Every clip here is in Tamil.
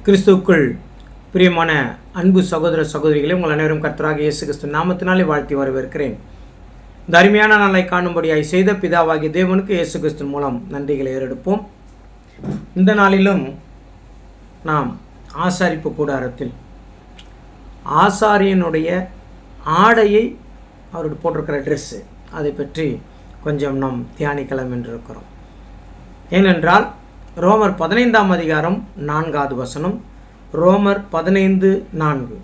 கிறிஸ்துவுக்குள் பிரியமான அன்பு சகோதர சகோதரிகளே, உங்கள் அனைவரும் கர்த்தராகிய இயேசு கிறிஸ்து நாமத்தினாலே வாழ்த்தி வரவேற்கிறேன். இந்த அருமையான நாளை காணும்படியாய் செய்த பிதாவாகிய தேவனுக்கு இயேசு கிறிஸ்து மூலம் நன்றிகளை ஏறெடுப்போம். இந்த நாளிலும் நாம் ஆசாரிப்பு கூடாரத்தில் ஆசாரியனுடைய ஆடையை அவருடைய போட்டிருக்கிற ட்ரெஸ்ஸு அதை பற்றி கொஞ்சம் நாம் தியானிக்கலாம் என்று இருக்கிறோம். ஏனென்றால் ரோமர் 15ஆம் அதிகாரம் 4வது வசனம், ரோமர் 15:4.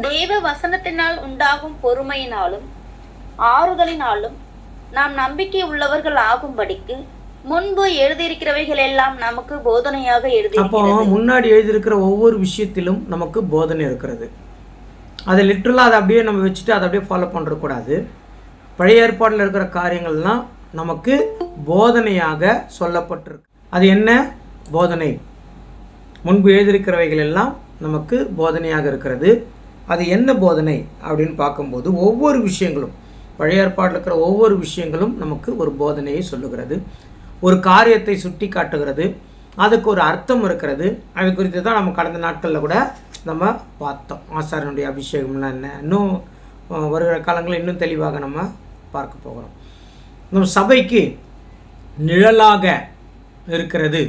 தேவ வசனத்தினால் உண்டாகும் பொறுமையினாலும் ஆறுதலினாலும் நாம் நம்பிக்கை உள்ளவர்கள் ஆகும்படிக்கு முன்பு எழுதியிருக்கிறவைகள் எல்லாம் நமக்கு போதனையாக எழுதியிருக்கிறது. அப்போ முன்னாடி எழுதியிருக்கிற ஒவ்வொரு விஷயத்திலும் நமக்கு போதனை இருக்கிறது. அதை லிட்ரலாக அதை அப்படியே நம்ம வச்சுட்டு அதை அப்படியே ஃபாலோ பண்ணுறக்கூடாது. பழைய ஏற்பாட்டில் இருக்கிற காரியங்கள்லாம் நமக்கு போதனையாக சொல்லப்பட்டிருக்கு. அது என்ன போதனை? முன்பு எழுதியிருக்கிறவைகள் எல்லாம் நமக்கு போதனையாக இருக்கிறது. அது என்ன போதனை அப்படின்னு பார்க்கும்போது ஒவ்வொரு விஷயங்களும், பழைய ஏற்பாட்டில் இருக்கிற ஒவ்வொரு விஷயங்களும் நமக்கு ஒரு போதனையை சொல்லுகிறது, ஒரு காரியத்தை சுட்டி காட்டுகிறது, அதுக்கு ஒரு அர்த்தம் இருக்கிறது. அது குறித்து தான் நம்ம கடந்த நாட்களில் கூட நம்ம பார்த்தோம். ஆசாரியனுடைய அபிஷேகம்னா என்ன, இன்னும் வருகிற காலங்களில் இன்னும் தெளிவாக நம்ம பார்க்க போகிறோம். நம்ம சபைக்கு நிழலாக இருக்கிறது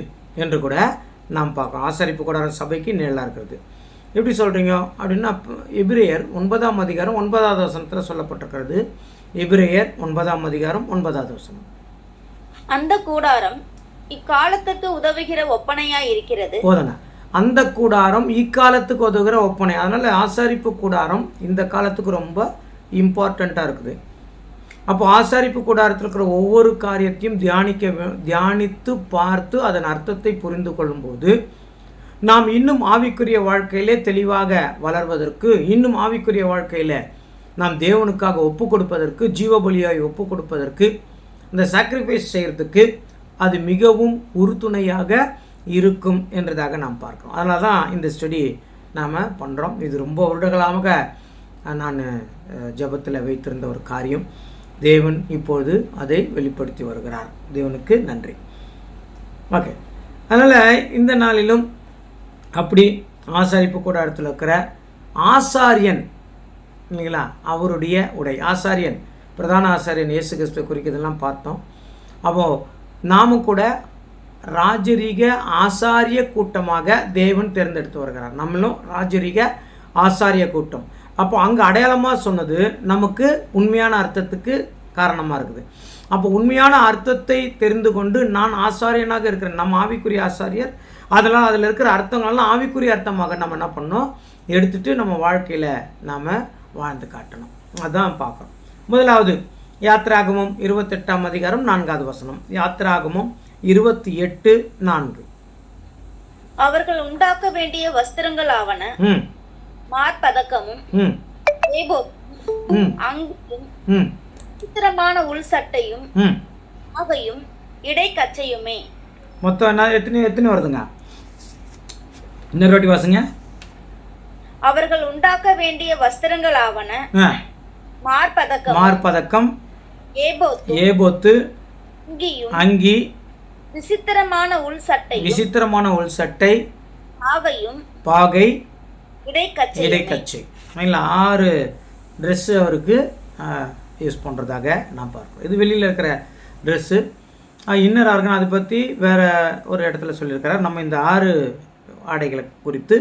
என்று கூட நாம் பார்க்கணும். ஆசாரிப்பு கூடாரம் சபைக்கு நிழலாக இருக்கிறது. எப்படி சொல்கிறீங்க அப்படின்னா, எபிரேயர் 9ஆம் அதிகாரம் 9வது வசனத்தில் சொல்லப்பட்டிருக்கிறது. எபிரேயர் 9ஆம் அதிகாரம் 9வது வசனம். அந்த கூடாரம் இக்காலத்துக்கு உதவுகிற ஒப்பனையாய் இருக்கிறது. போதனை. அந்த கூடாரம் இக்காலத்துக்கு உதவுகிற ஒப்பனை. அதனால் ஆசாரிப்பு கூடாரம் இந்த காலத்துக்கு ரொம்ப இம்பார்ட்டண்ட்டாக இருக்குது. அப்போ ஆசாரிப்பு கூடாரத்தில் இருக்கிற ஒவ்வொரு காரியத்தையும் தியானித்து பார்த்து அதன் அர்த்தத்தை புரிந்து கொள்ளும்போது நாம் இன்னும் ஆவிக்குரிய வாழ்க்கையிலே தெளிவாக வளர்வதற்கு, இன்னும் ஆவிக்குரிய வாழ்க்கையில் நாம் தேவனுக்காக ஒப்பு கொடுப்பதற்கு, ஜீவபலியாய் ஒப்பு கொடுப்பதற்கு, இந்த சாக்ரிஃபைஸ் செய்கிறதுக்கு அது மிகவும் உறுதுணையாக இருக்கும் என்றதாக நாம் பார்க்கிறோம். அதனால தான் இந்த ஸ்டடி நாம் பண்ணுறோம். இது ரொம்ப வருடங்களாக நான் ஜெபத்தில் வைத்திருந்த ஒரு காரியம். தேவன் இப்போது அதை வெளிப்படுத்தி வருகிறார். தேவனுக்கு நன்றி. ஓகே, அதனால் இந்த நாளிலும் அப்படி ஆசாரிப்பு கூடாரத்தில் இருக்கிற ஆசாரியன் இல்லைங்களா, அவருடைய உடை, ஆசாரியன், பிரதான ஆசாரியன் இயேசு கிறிஸ்துவை குறிக்கிறதெல்லாம் பார்த்தோம். அப்போது நாமும் கூட ராஜரீக ஆசாரிய கூட்டமாக தேவன் தேர்ந்தெடுத்து வருகிறார். நம்மளும் ராஜரீக ஆசாரிய கூட்டம். அப்போ அங்கே அடையாளமாக சொன்னது நமக்கு உண்மையான அர்த்தத்துக்கு காரணமாக இருக்குது. அப்போ உண்மையான அர்த்தத்தை தெரிந்து கொண்டு நான் ஆசாரியனாக இருக்கிறேன், நம்ம ஆவிக்குரிய ஆசாரியர், அதெல்லாம் அதில் இருக்கிற அர்த்தங்கள்லாம் ஆவிக்குரிய அர்த்தமாக நம்ம என்ன பண்ணோம், எடுத்துகிட்டு நம்ம வாழ்க்கையில் நாம் வாழ்ந்து காட்டணும். அதுதான் பார்க்குறோம். முதலாவது யாத்திராகமம் 28ஆம் அதிகாரம் 4வது வசனம். யாத்திராகமம் 28:4. அவர்கள் உண்டாக்க வேண்டிய வஸ்திரங்கள் ஆவன மார்பதக்கமும் அங்கியும் விசித்திரமான உள் சட்டையும் அவையும் இடைக்கச்சையுமே. மொத்தம் எத்தனை வருதுங்க? இன்னொரு வாட்டி வாசுங்க. அவர்கள் உண்டாக்க வேண்டிய வஸ்திரங்கள் ஆவன மார்பதக்கம், ஏபோத்து, அங்கி, விசித்திரமான உள் சட்டை, பாகை, இடைக்கச்சை. 6 ட்ரெஸ்ஸு அவருக்கு யூஸ் பண்ணுறதாக நான் பார்க்குறோம். இது வெளியில் இருக்கிற ட்ரெஸ்ஸு. இன்னர் ஆர்கன் அதை பற்றி வேறு ஒரு இடத்துல சொல்லியிருக்கிறார். நம்ம இந்த 6 ஆடைகளை குறித்து,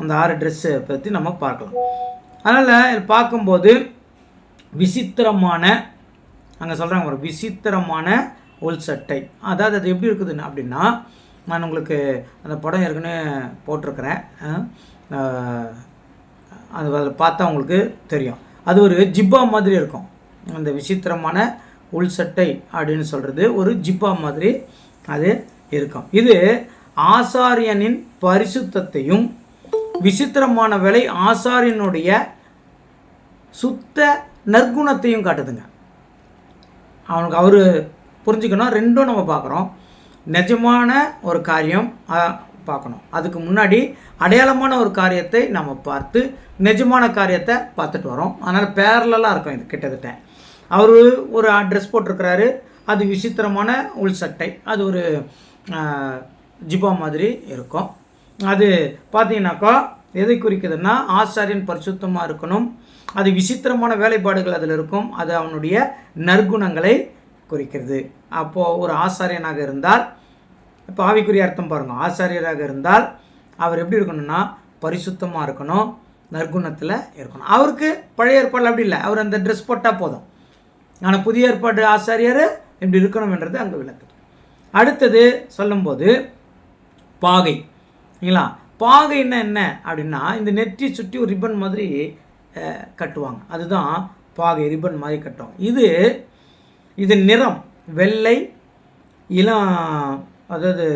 அந்த 6 ட்ரெஸ்ஸை பற்றி நம்ம பார்க்கலாம். அதனால் பார்க்கும்போது விசித்திரமான, அங்கே சொல்கிறாங்க ஒரு விசித்திரமான உள் சட்டை. அதாவது அது எப்படி இருக்குதுன்னு அப்படின்னா, நான் உங்களுக்கு அந்த படம் ஏற்கனவே போட்டிருக்கிறேன், அது அதில் பார்த்தா உங்களுக்கு தெரியும். அது ஒரு ஜிப்பா மாதிரி இருக்கும். அந்த விசித்திரமான உள் சட்டை அப்படின்னு சொல்கிறது ஒரு ஜிப்பா மாதிரி அது இருக்கும். இது ஆசாரியனின் பரிசுத்தத்தையும் விசித்திரமான வேலை ஆசாரியனுடைய சுத்த நற்குணத்தையும் காட்டுதுங்க. அவனுக்கு அவர் புரிஞ்சுக்கணும். ரெண்டும் நம்ம பார்க்குறோம். நிஜமான ஒரு காரியம் பார்க்கணும், அதுக்கு முன்னாடி அடையாளமான ஒரு காரியத்தை நம்ம பார்த்து நிஜமான காரியத்தை பார்த்துட்டு வரோம். அதனால் பேரலாக இருக்கும் இது. கிட்டத்தட்ட அவர் ஒரு ட்ரெஸ் போட்டிருக்கிறாரு, அது விசித்திரமான உள் சட்டை. அது ஒரு ஜிபா மாதிரி இருக்கும். அது பார்த்தீங்கன்னாக்கா எதை குறிக்குதுன்னா ஆசாரியன் பரிசுத்தமாக இருக்கணும். அது விசித்திரமான வேலைப்பாடுகள் அதில் இருக்கும். அது அவனுடைய நற்குணங்களை குறிக்கிறது. அப்போது ஒரு ஆசாரியனாக இருந்தால், இப்போ ஆவிக்குரிய அர்த்தம் பாருங்கள், ஆசாரியராக இருந்தால் அவர் எப்படி இருக்கணும்னா பரிசுத்தமாக இருக்கணும், நற்குணத்தில் இருக்கணும். அவருக்கு பழைய ஏற்பாடு அப்படி இல்லை, அவர் அந்த ட்ரெஸ் போட்டால் போதும். ஆனால் புதிய ஏற்பாடு ஆசாரியர் எப்படி இருக்கணும்ன்றது அங்கே விளக்குது. அடுத்தது சொல்லும்போது பாகை, இல்லைங்களா? பாகைன்னா என்ன அப்படின்னா இந்த நெற்றி சுற்றி ஒரு ரிப்பன் மாதிரி கட்டுவாங்க, அதுதான் பாகை. ரிப்பன் மாதிரி கட்டுவாங்க. இது நிறம் வெள்ளை, இளம், அதாவது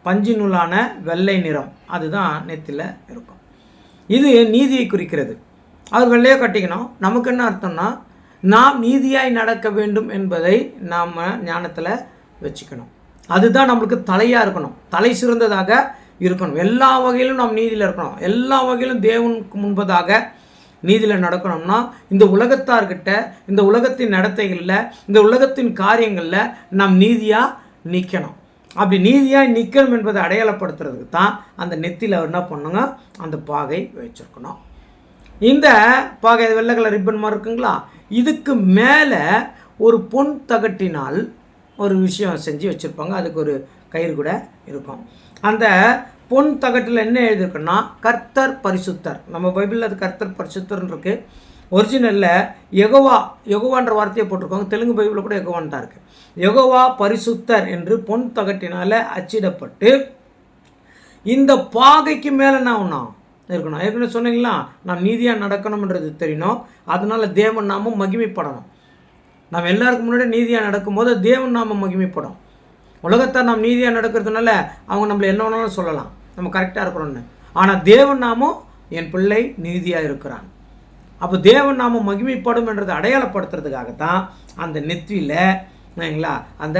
பஞ்சு நூலான வெள்ளை நிறம், அதுதான் நெத்தியில் இருக்கும். இது நீதியை குறிக்கிறது. அவர் வெள்ளையாக கட்டிக்கணும். நமக்கு என்ன அர்த்தம்னா நாம் நீதியாய் நடக்க வேண்டும் என்பதை நாம் ஞானத்தில் வச்சுக்கணும். அதுதான் நம்மளுக்கு தலையாக இருக்கணும், தலை சிறந்ததாக இருக்கணும். எல்லா வகையிலும் நாம் நீதியில் இருக்கணும். எல்லா வகையிலும் தேவனுக்கு முன்பதாக நீதியில் நடக்கணும்னா இந்த உலகத்தார்கிட்ட, இந்த உலகத்தின் நடத்தைகளில், இந்த உலகத்தின் காரியங்களில் நாம் நீதியாக நிற்கணும். அப்படி நீதியாக நிற்கணும் என்பதை அடையாளப்படுத்துறதுக்கு தான் அந்த நெத்தியில் அவர் என்ன பண்ணுங்க, அந்த பாகை வச்சுருக்கணும். இந்த பாகை வெள்ளை கலர் ரிப்பன் மாதிரி இருக்குங்களா, இதுக்கு மேலே ஒரு பொன் தகட்டினால் ஒரு விஷயம் செஞ்சு வச்சுருப்பாங்க. அதுக்கு ஒரு கயிறு கூட இருக்கும். அந்த பொன் தகட்டில் என்ன எழுதியிருக்குன்னா கர்த்தர் பரிசுத்தர். நம்ம பைபிளில் அது கர்த்தர் பரிசுத்தர்னு இருக்குது. ஒரிஜினலில் யெகோவான்ற வார்த்தையை போட்டிருக்காங்க. தெலுங்கு பைபிளில் கூட யெகோவான் தான் இருக்குது. யெகோவா பரிசுத்தர் என்று பொன் தகட்டினால் அச்சிடப்பட்டு இந்த பாகைக்கு மேலே நான் ஒன்றா இருக்கணும். ஏற்கனவே சொன்னீங்களா, நாம் நீதியாக நடக்கணும்ன்றது தெரியணும். அதனால் தேவன் நாமம் மகிமைப்படணும். நாம் எல்லாருக்கும் முன்னாடி நீதியாக நடக்கும்போது தேவன் நாமம் மகிமைப்படும். உலகத்தார் நாம் நீதியாக நடக்கிறதுனால அவங்க நம்மளை என்ன வேணாலும் சொல்லலாம், நம்ம கரெக்டாக இருக்கிறோன்னு. ஆனால் தேவன் நாமம் என் பிள்ளை நீதியாக இருக்கிறான். அப்போ தேவன் நாமம் மகிமைப்படும் என்றதை அடையாளப்படுத்துறதுக்காகத்தான் அந்த நெற்றியில் இல்லைங்களா அந்த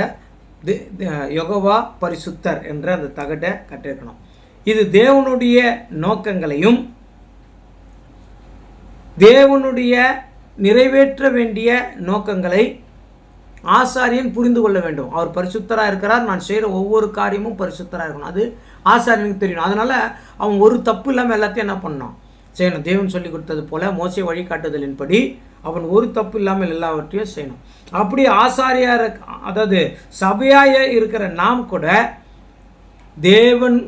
யெகோவா பரிசுத்தர் என்ற அந்த தகட்டை கட்டிருக்கணும். இது தேவனுடைய நோக்கங்களையும் தேவனுடைய நிறைவேற்ற வேண்டிய நோக்கங்களை ஆசாரியன் புரிந்து கொள்ள வேண்டும். அவர் பரிசுத்தராக இருக்கிறார், நான் செய்கிற ஒவ்வொரு காரியமும் பரிசுத்தராக இருக்கணும், அது ஆசாரியனுக்கு தெரியணும். அதனால் அவன் ஒரு தப்பு இல்லாமல் எல்லாத்தையும் என்ன பண்ணணும், செய்யணும். தேவன் சொல்லி கொடுத்தது போல் மோசே வழிகாட்டுதலின்படி அவன் ஒரு தப்பு இல்லாமல் எல்லாவற்றையும் செய்யணும். அப்படி ஆசாரியார், அதாவது சபையாக இருக்கிற நாம் கூட தேவன்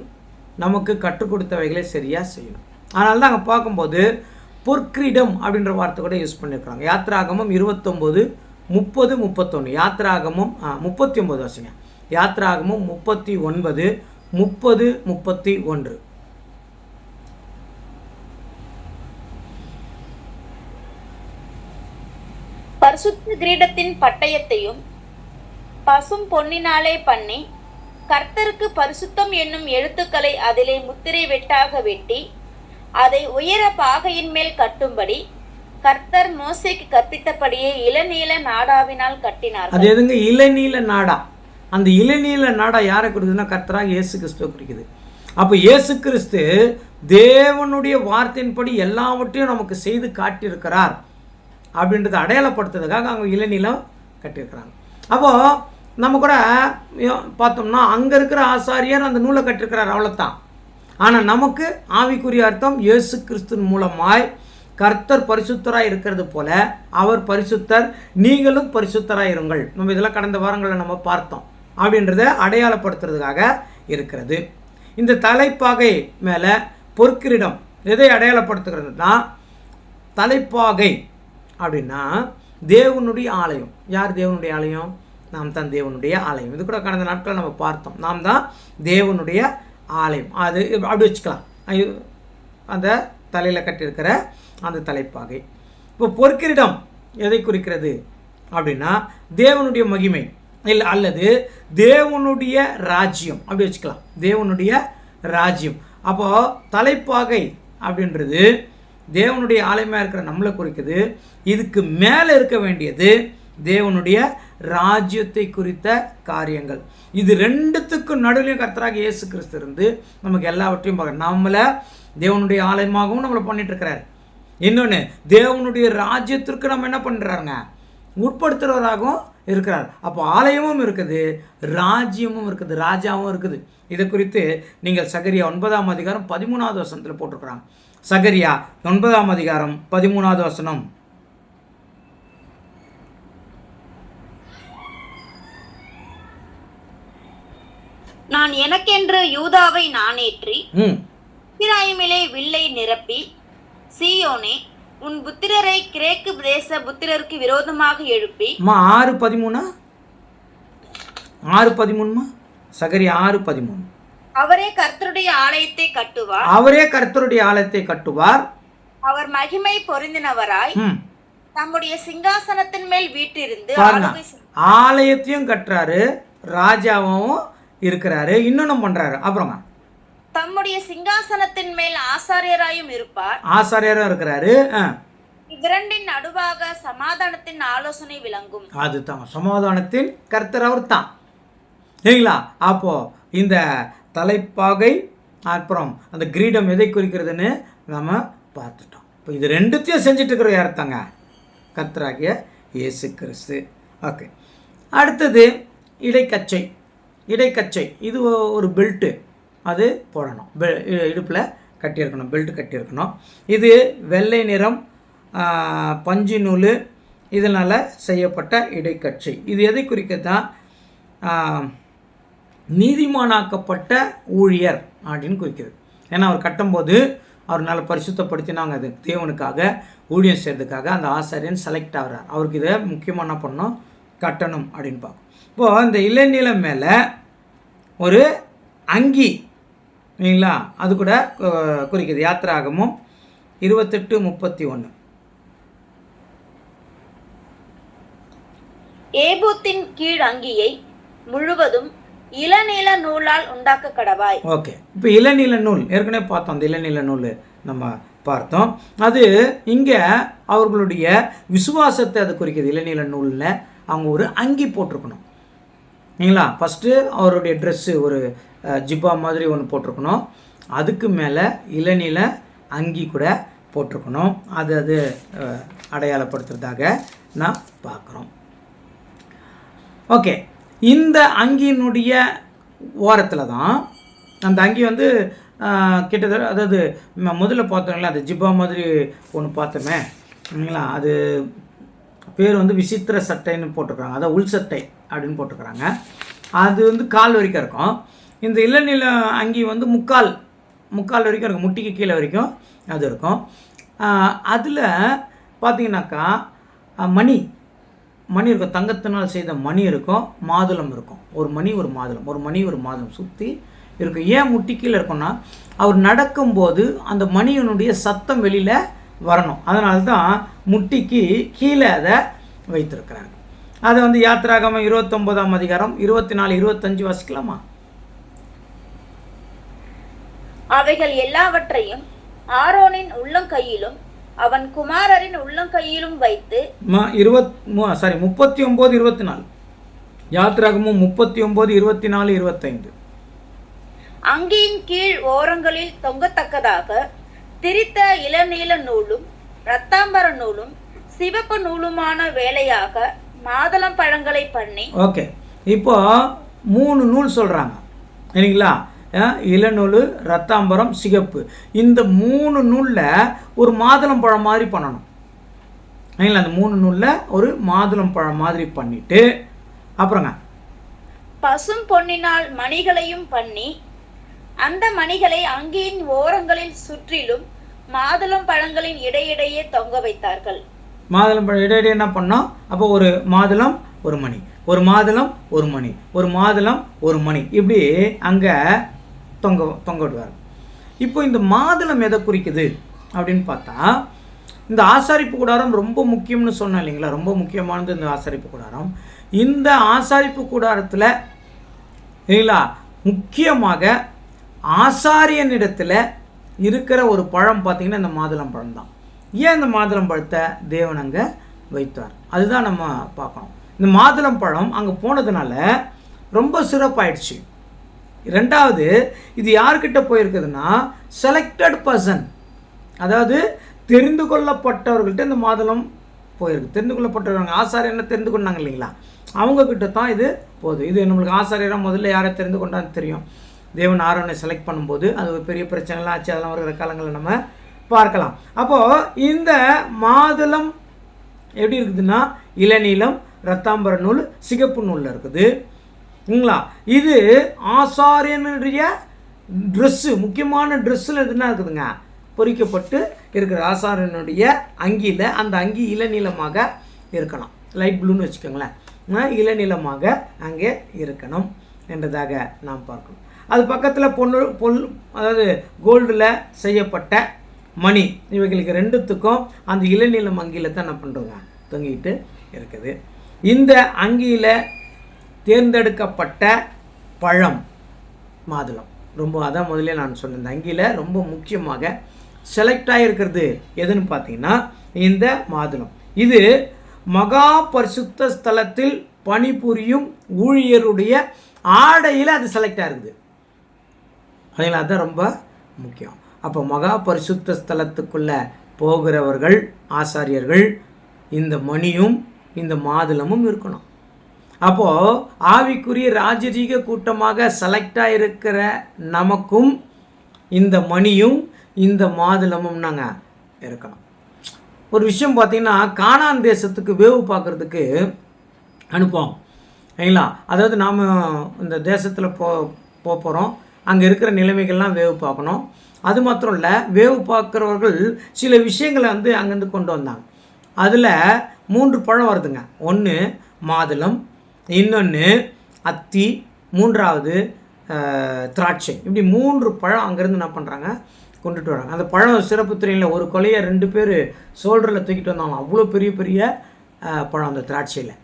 நமக்கு கற்றுக் கொடுத்தவைகளை சரியாக செய்யணும். அதனால தான் அங்கே பார்க்கும்போது பொற்கிரீடம் அப்படின்ற வார்த்தை கூட யூஸ் பண்ணியிருக்கிறாங்க. யாத்ராகமம் 29:30-31. யாத்ராகமம் 39 வருஷங்க. யாத்ராகமம் 39:30-31. பரிசுத்த கிரீடத்தின் பட்டயத்தையும் பசும் பொன்னினாலே பண்ணி கர்த்தருக்கு பரிசுத்தம் என்னும் எழுத்துக்களை அதிலே முத்திரை வெட்டாக வெட்டி அதை உயர பாகையின் மேல் கட்டும்படி கர்த்தர் மோசேக்கு கற்பித்தபடியே இளநீல நாடாவினால் கட்டினார். அது எதுங்க இளநீல நாடா? அந்த இளநீல நாடா யாரை குறிக்குதுன்னா கர்த்தராக இயேசு கிறிஸ்துவை குறிக்குது. அப்போ இயேசு கிறிஸ்து தேவனுடைய வார்த்தையின்படி எல்லாவற்றையும் நமக்கு செய்து காட்டியிருக்கிறார் அப்படின்றத அடையாளப்படுத்துறதுக்காக அவங்க இளநீலம் கட்டியிருக்கிறாங்க. அப்போது நம்ம கூட பார்த்தோம்னா அங்கே இருக்கிற ஆசாரியர் அந்த நூலை கட்டிருக்கிறார், அவ்வளோதான். ஆனால் நமக்கு ஆவிக்குரிய அர்த்தம் இயேசு கிறிஸ்துவின் மூலமாய் கர்த்தர் பரிசுத்தராக இருக்கிறது போல அவர் பரிசுத்தர், நீங்களும் பரிசுத்தராக இருங்கள். நம்ம இதெல்லாம் கடந்த வாரங்களில் நம்ம பார்த்தோம். அப்படின்றத அடையாளப்படுத்துறதுக்காக இருக்கிறது. இந்த தலைப்பாகை மேலே பொற்கிரீடம் எதை அடையாளப்படுத்துகிறதுனா, தலைப்பாகை அப்படின்னா தேவனுடைய ஆலயம். யார் தேவனுடைய ஆலயம்? நாம் தான் தேவனுடைய ஆலயம். இது கூட கடந்த நாட்கள் நம்ம பார்த்தோம். நாம் தான் தேவனுடைய ஆலயம். அது அப்படி வச்சுக்கலாம். அந்த தலையில் கட்டியிருக்கிற அந்த தலைப்பாகை. இப்போ பொற்கிரீடம் எதை குறிக்கிறது அப்படின்னா தேவனுடைய மகிமை இல்லை, அல்லது தேவனுடைய ராஜ்யம், அப்படி வச்சுக்கலாம். தேவனுடைய ராஜ்யம். அப்போது தலைப்பாகை அப்படின்றது தேவனுடைய ஆலயமாக இருக்கிற நம்மளை குறிக்குது. இதுக்கு மேலே இருக்க வேண்டியது தேவனுடைய ராஜ்யத்தை குறித்த காரியங்கள். இது ரெண்டுத்துக்கும் நடுவிலையும் கர்த்தராக இயேசு கிறிஸ்து இருந்து நமக்கு எல்லாவற்றையும் பார்க்க, நம்மளை தேவனுடைய ஆலயமாகவும் நம்மளை பண்ணிட்டு இருக்கிறார். இன்னொன்று, தேவனுடைய ராஜ்யத்திற்கு நம்ம என்ன பண்ணுறாருங்க, உட்படுத்துகிறவராகவும் இருக்கிறார். அப்போ ஆலயமும் இருக்குது, ராஜ்யமும் இருக்குது, ராஜாவும் இருக்குது. இதை குறித்து நீங்கள் சகரியா 9ஆம் அதிகாரம் 13வது வசனத்தில் போட்டிருக்கிறாங்க. சகரியா 9ஆம் அதிகாரம் 13வது வசனம். நான் எனக்கென்று யூதாவை நானேற்றி எப்பிராயீமிலே வில்லை நிரப்பி, சீயோனே உன் புத்திரரை கிரேக்கு தேச புத்திரருக்கு விரோதமாக எழுப்பி. 6:13 சகரியா 6:13. அவரே கர்த்தருடைய ஆலயத்தை கட்டுவார், அவரே கர்த்தருடைய ஆலயத்தை கட்டுவார், அவர் மகிமை பொருந்தினவராய் தம்முடைய சிங்காசனத்தின் மேல் வீற்றிருந்து ஆலயத்தையும் கட்டுறாரு, ராஜாவும் இருக்கிறாரு, இன்னொன்னும் பண்றாரு. அப்புறமா தம்முடைய சிங்காசனத்தின் மேல் ஆசாரியராயும் இருப்பார், ஆசாரியரும் இருக்கிறாரு. இவ்விரண்டின் நடுவாக சமாதானத்தின் ஆலோசனை விளங்கும். அதுதான் சமாதானத்தின் கர்த்தர் அவர் தான், சரிங்களா? அப்போ இந்த தலைப்பாகை அப்புறம் அந்த கிரீடம் எதை குறிக்கிறதுன்னு நம்ம பார்த்துட்டோம். இப்போ இது ரெண்டுத்தையும் செஞ்சுட்டு இருக்கிற யார் தாங்க? கர்த்தராகிய இயேசு கிறிஸ்து. ஓகே, அடுத்தது இடைக்கச்சை. இடைக்கச்சை இது ஒரு பெல்ட்டு, அது போடணும், இடுப்பில் கட்டியிருக்கணும், பெல்ட் கட்டியிருக்கணும். இது வெள்ளை நிறம் பஞ்சு நூல் இதனால் செய்யப்பட்ட இடைக்கச்சை. இது எதை குறிக்கத்தான்? நீதிமானாக்கப்பட்ட ஊழியர் அப்படின்னு குறிக்கிறது. ஏன்னா அவர் கட்டும்போது அவர் நல்லா பரிசுத்தப்படுத்தினாங்க, அது தேவனுக்காக ஊழியம் செய்கிறதுக்காக அந்த ஆசாரியன் செலக்ட் ஆகிறார். அவருக்கு இதை முக்கியமாக என்ன பண்ணணும்? கட்டணும் அப்படின்னு பார்க்கும். இப்போது இந்த இளநீளம் மேலே ஒரு அங்கி, இல்லைங்களா, அது கூட குறிக்குது. யாத்திராகமும் 28:31. ஏபோத்தின் கீழ் அங்கியை முழுவதும் இளநீல நூலால் உண்டாக்க கடவாய். ஓகே, இப்போ இளநீல நூல் ஏற்கனவே பார்த்தோம், அந்த இளநீல நூல் நம்ம பார்த்தோம். அது இங்கே அவர்களுடைய விசுவாசத்தை அது குறிக்குது. இளநீல நூலில் அவங்க ஒரு அங்கி போட்டிருக்கணும், இல்லைங்களா? ஃபஸ்ட்டு அவருடைய ட்ரெஸ்ஸு ஒரு ஜிப்பா மாதிரி ஒன்று போட்டிருக்கணும், அதுக்கு மேலே இளநீல அங்கி கூட போட்டிருக்கணும். அது அடையாளப்படுத்துறதாக நான் பார்க்குறோம். ஓகே, இந்த அங்கியினுடைய ஓரத்தில் தான் அந்த அங்கி வந்து கிட்டத்தட்ட, அதாவது முதல்ல பார்த்தோங்களா அந்த ஜிப்பா மாதிரி ஒன்று பார்த்தோமே, இல்லைங்களா? அது பேர் வந்து விசித்திர சட்டைன்னு போட்டிருக்கிறாங்க, அதாவது உள் சட்டை அப்படின்னு போட்டிருக்கிறாங்க. அது வந்து கால் வரைக்கும் இருக்கும். இந்த இளநீல அங்கி வந்து முக்கால் வரைக்கும் இருக்கும், முட்டிக்கு கீழே வரைக்கும் அது இருக்கும். அதில் பார்த்தீங்கன்னாக்கா மணி இருக்கும், தங்கத்தினால் செய்த மணி இருக்கும், மாதுளம் இருக்கும். ஒரு மணி ஒரு மாதுளம் சுற்றி இருக்கும். ஏன் முட்டி கீழே இருக்கும்னா, அவர் நடக்கும்போது அந்த மணியினுடைய சத்தம் வெளியில் வரணும், அதனால தான் முட்டிக்கு கீழே அதை வைத்திருக்கிறாங்க. அதை வந்து யாத்திராகமம் 29ஆம் அதிகாரம் 24-25 வாசிக்கலாமா? அவைகள் எல்லாவற்றையும் ஆரோனின் உள்ளங்கையிலும் அவன் குமாரரின் உள்ளங்கையிலும் வைத்து 39-24 யாத்திராகமும் 39-24-25 அங்கியின் கீழ் ஓரங்களில் தொங்கத்தக்கதாக திரித்த இளநீல நூலும் இரத்தாம்பர நூலும் சிவப்பு நூலுமான வேலையாக மாதுளம் பழங்களை பண்ணி. ஓகே, இப்போ 3 நூல் சொல்கிறாங்க, சரிங்களா? இளநூல், ரத்தாம்பரம், சிகப்பு, இந்த 3 நூலில் ஒரு மாதுளம் பழம் மாதிரி பண்ணணும், சரிங்களா? அந்த 3 நூலில் ஒரு மாதுளம் பழம் மாதிரி பண்ணிட்டு அப்புறங்க பசும் பொன்னினால் மணிகளையும் பண்ணி அந்த மணிகளை அங்கியின் ஓரங்களில் சுற்றிலும் மாதுளம் பழங்களின் இடையிடையே தொங்க வைத்தார்கள். மாதுளம் பழம் இடையிடையே என்ன பண்ணோம்? அப்போ ஒரு மாதுளம் ஒரு மணி, ஒரு மாதுளம் ஒரு மணி, ஒரு மாதுளம் ஒரு மணி, இப்படி அங்கே தொங்க விடுவார். இப்போ இந்த மாதுளம் எதை குறிக்குது அப்படின்னு பார்த்தா, இந்த ஆசாரிப்பு கூடாரம் ரொம்ப முக்கியம்னு சொன்னேன் இல்லைங்களா? ரொம்ப முக்கியமானது இந்த ஆசாரிப்பு கூடாரம். இந்த ஆசாரிப்பு கூடாரத்தில் இல்லைங்களா, முக்கியமாக ஆசாரியனிடத்தில் இருக்கிற ஒரு பழம் பார்த்திங்கன்னா இந்த மாதுளம் பழம் தான். ஏன் இந்த மாதுளம் பழத்தை தேவன் அங்கே வைத்தார், அதுதான் நம்ம பார்க்கணும். இந்த மாதுளம் பழம் அங்கே போனதுனால ரொம்ப சிறப்பாயிடுச்சு. ரெண்டாவது, இது யார்கிட்ட போயிருக்குதுன்னா செலக்டட் பர்சன், அதாவது தெரிந்து கொள்ளப்பட்டவர்கள்ட்ட இந்த மாதுளம் போயிருக்கு. தெரிந்து கொள்ளப்பட்டவங்க ஆசாரியனை தெரிந்து கொண்டாங்க இல்லைங்களா, அவங்கக்கிட்ட தான் இது போகுது. இது நம்மளுக்கு ஆசாரியராக முதல்ல யாரை தெரிந்து கொண்டான்னு தெரியும். தேவன் ஆரோனை செலக்ட் பண்ணும்போது அது ஒரு பெரிய பிரச்சனைலாம் ஆச்சு. அதெல்லாம் வருகிற காலங்களில் நம்ம பார்க்கலாம். அப்போது இந்த மாதுளம் எப்படி இருக்குதுன்னா இளநீலம், ரத்தாம்பர நூல், சிகப்பு நூலில் இருக்குதுங்களா. இது ஆசாரியனுடைய ட்ரெஸ்ஸு, முக்கியமான ட்ரெஸ்ஸில் எதுனா இருக்குதுங்க, பொறிக்கப்பட்டு இருக்கிற ஆசாரியனுடைய அங்கியில். அந்த அங்கி இளநீளமாக இருக்கணும், லைட் ப்ளூன்னு வச்சுக்கோங்களேன், இளநீளமாக அங்கே இருக்கணும் என்றதாக நாம் பார்க்கணும். அது பக்கத்தில் அதாவது கோல்டில் செய்யப்பட்ட மணி, இவைகளுக்கு ரெண்டுத்துக்கும் அந்த இளநீளம் அங்கியில் தான் என்ன பண்ணுறோங்க தொங்கிட்டு இருக்குது. இந்த அங்கியில் தேர்ந்தெடுக்கப்பட்ட பழம் மாதுளம். ரொம்ப அதான் முதல்ல நான் சொன்னேன், இந்த அங்கியில் ரொம்ப முக்கியமாக செலக்ட் ஆகிருக்கிறது எதுன்னு பார்த்தீங்கன்னா இந்த மாதுளம். இது மகா பரிசுத்த ஸ்தலத்தில் பணிபுரியும் ஊழியருடைய ஆடையில் அது செலக்ட் ஆகிருக்குது. அதனால் அதுதான் ரொம்ப முக்கியம். அப்போ மகா பரிசுத்த ஸ்தலத்துக்குள்ளே போகிறவர்கள் ஆசாரியர்கள் இந்த மணியும் இந்த மாதுளமும் இருக்கணும். அப்போது ஆவிக்குரிய ராஜரீக கூட்டமாக செலக்டாக இருக்கிற நமக்கும் இந்த மணியும் இந்த மாதுளமும் நாங்கள் இருக்கணும். ஒரு விஷயம் பார்த்திங்கன்னா, கானான் தேசத்துக்கு வேவு பார்க்குறதுக்கு அனுப்புவோம் இல்லைங்களா. அதாவது நாம் இந்த தேசத்தில் போகிறோம், அங்கே இருக்கிற நிலைமைகள்லாம் வேவு பார்க்கணும். அது மாத்திரம் இல்லை, வேவு பார்க்குறவர்கள் சில விஷயங்களை அங்கேருந்து கொண்டு வந்தாங்க. அதில் 3 பழம் வருதுங்க. ஒன்று மாதுளம், இன்னொன்று அத்தி, மூன்றாவது திராட்சை. இப்படி 3 பழம் அங்கேருந்து என்ன பண்ணுறாங்க கொண்டுட்டு வராங்க. அந்த பழம் சிறப்பு தெரியல, ஒரு கொலையை 2 பேர் சோல்டரில் தூக்கிட்டு வந்தாங்க. அவ்வளோ பெரிய பெரிய பழம் அந்த திராட்சையில்.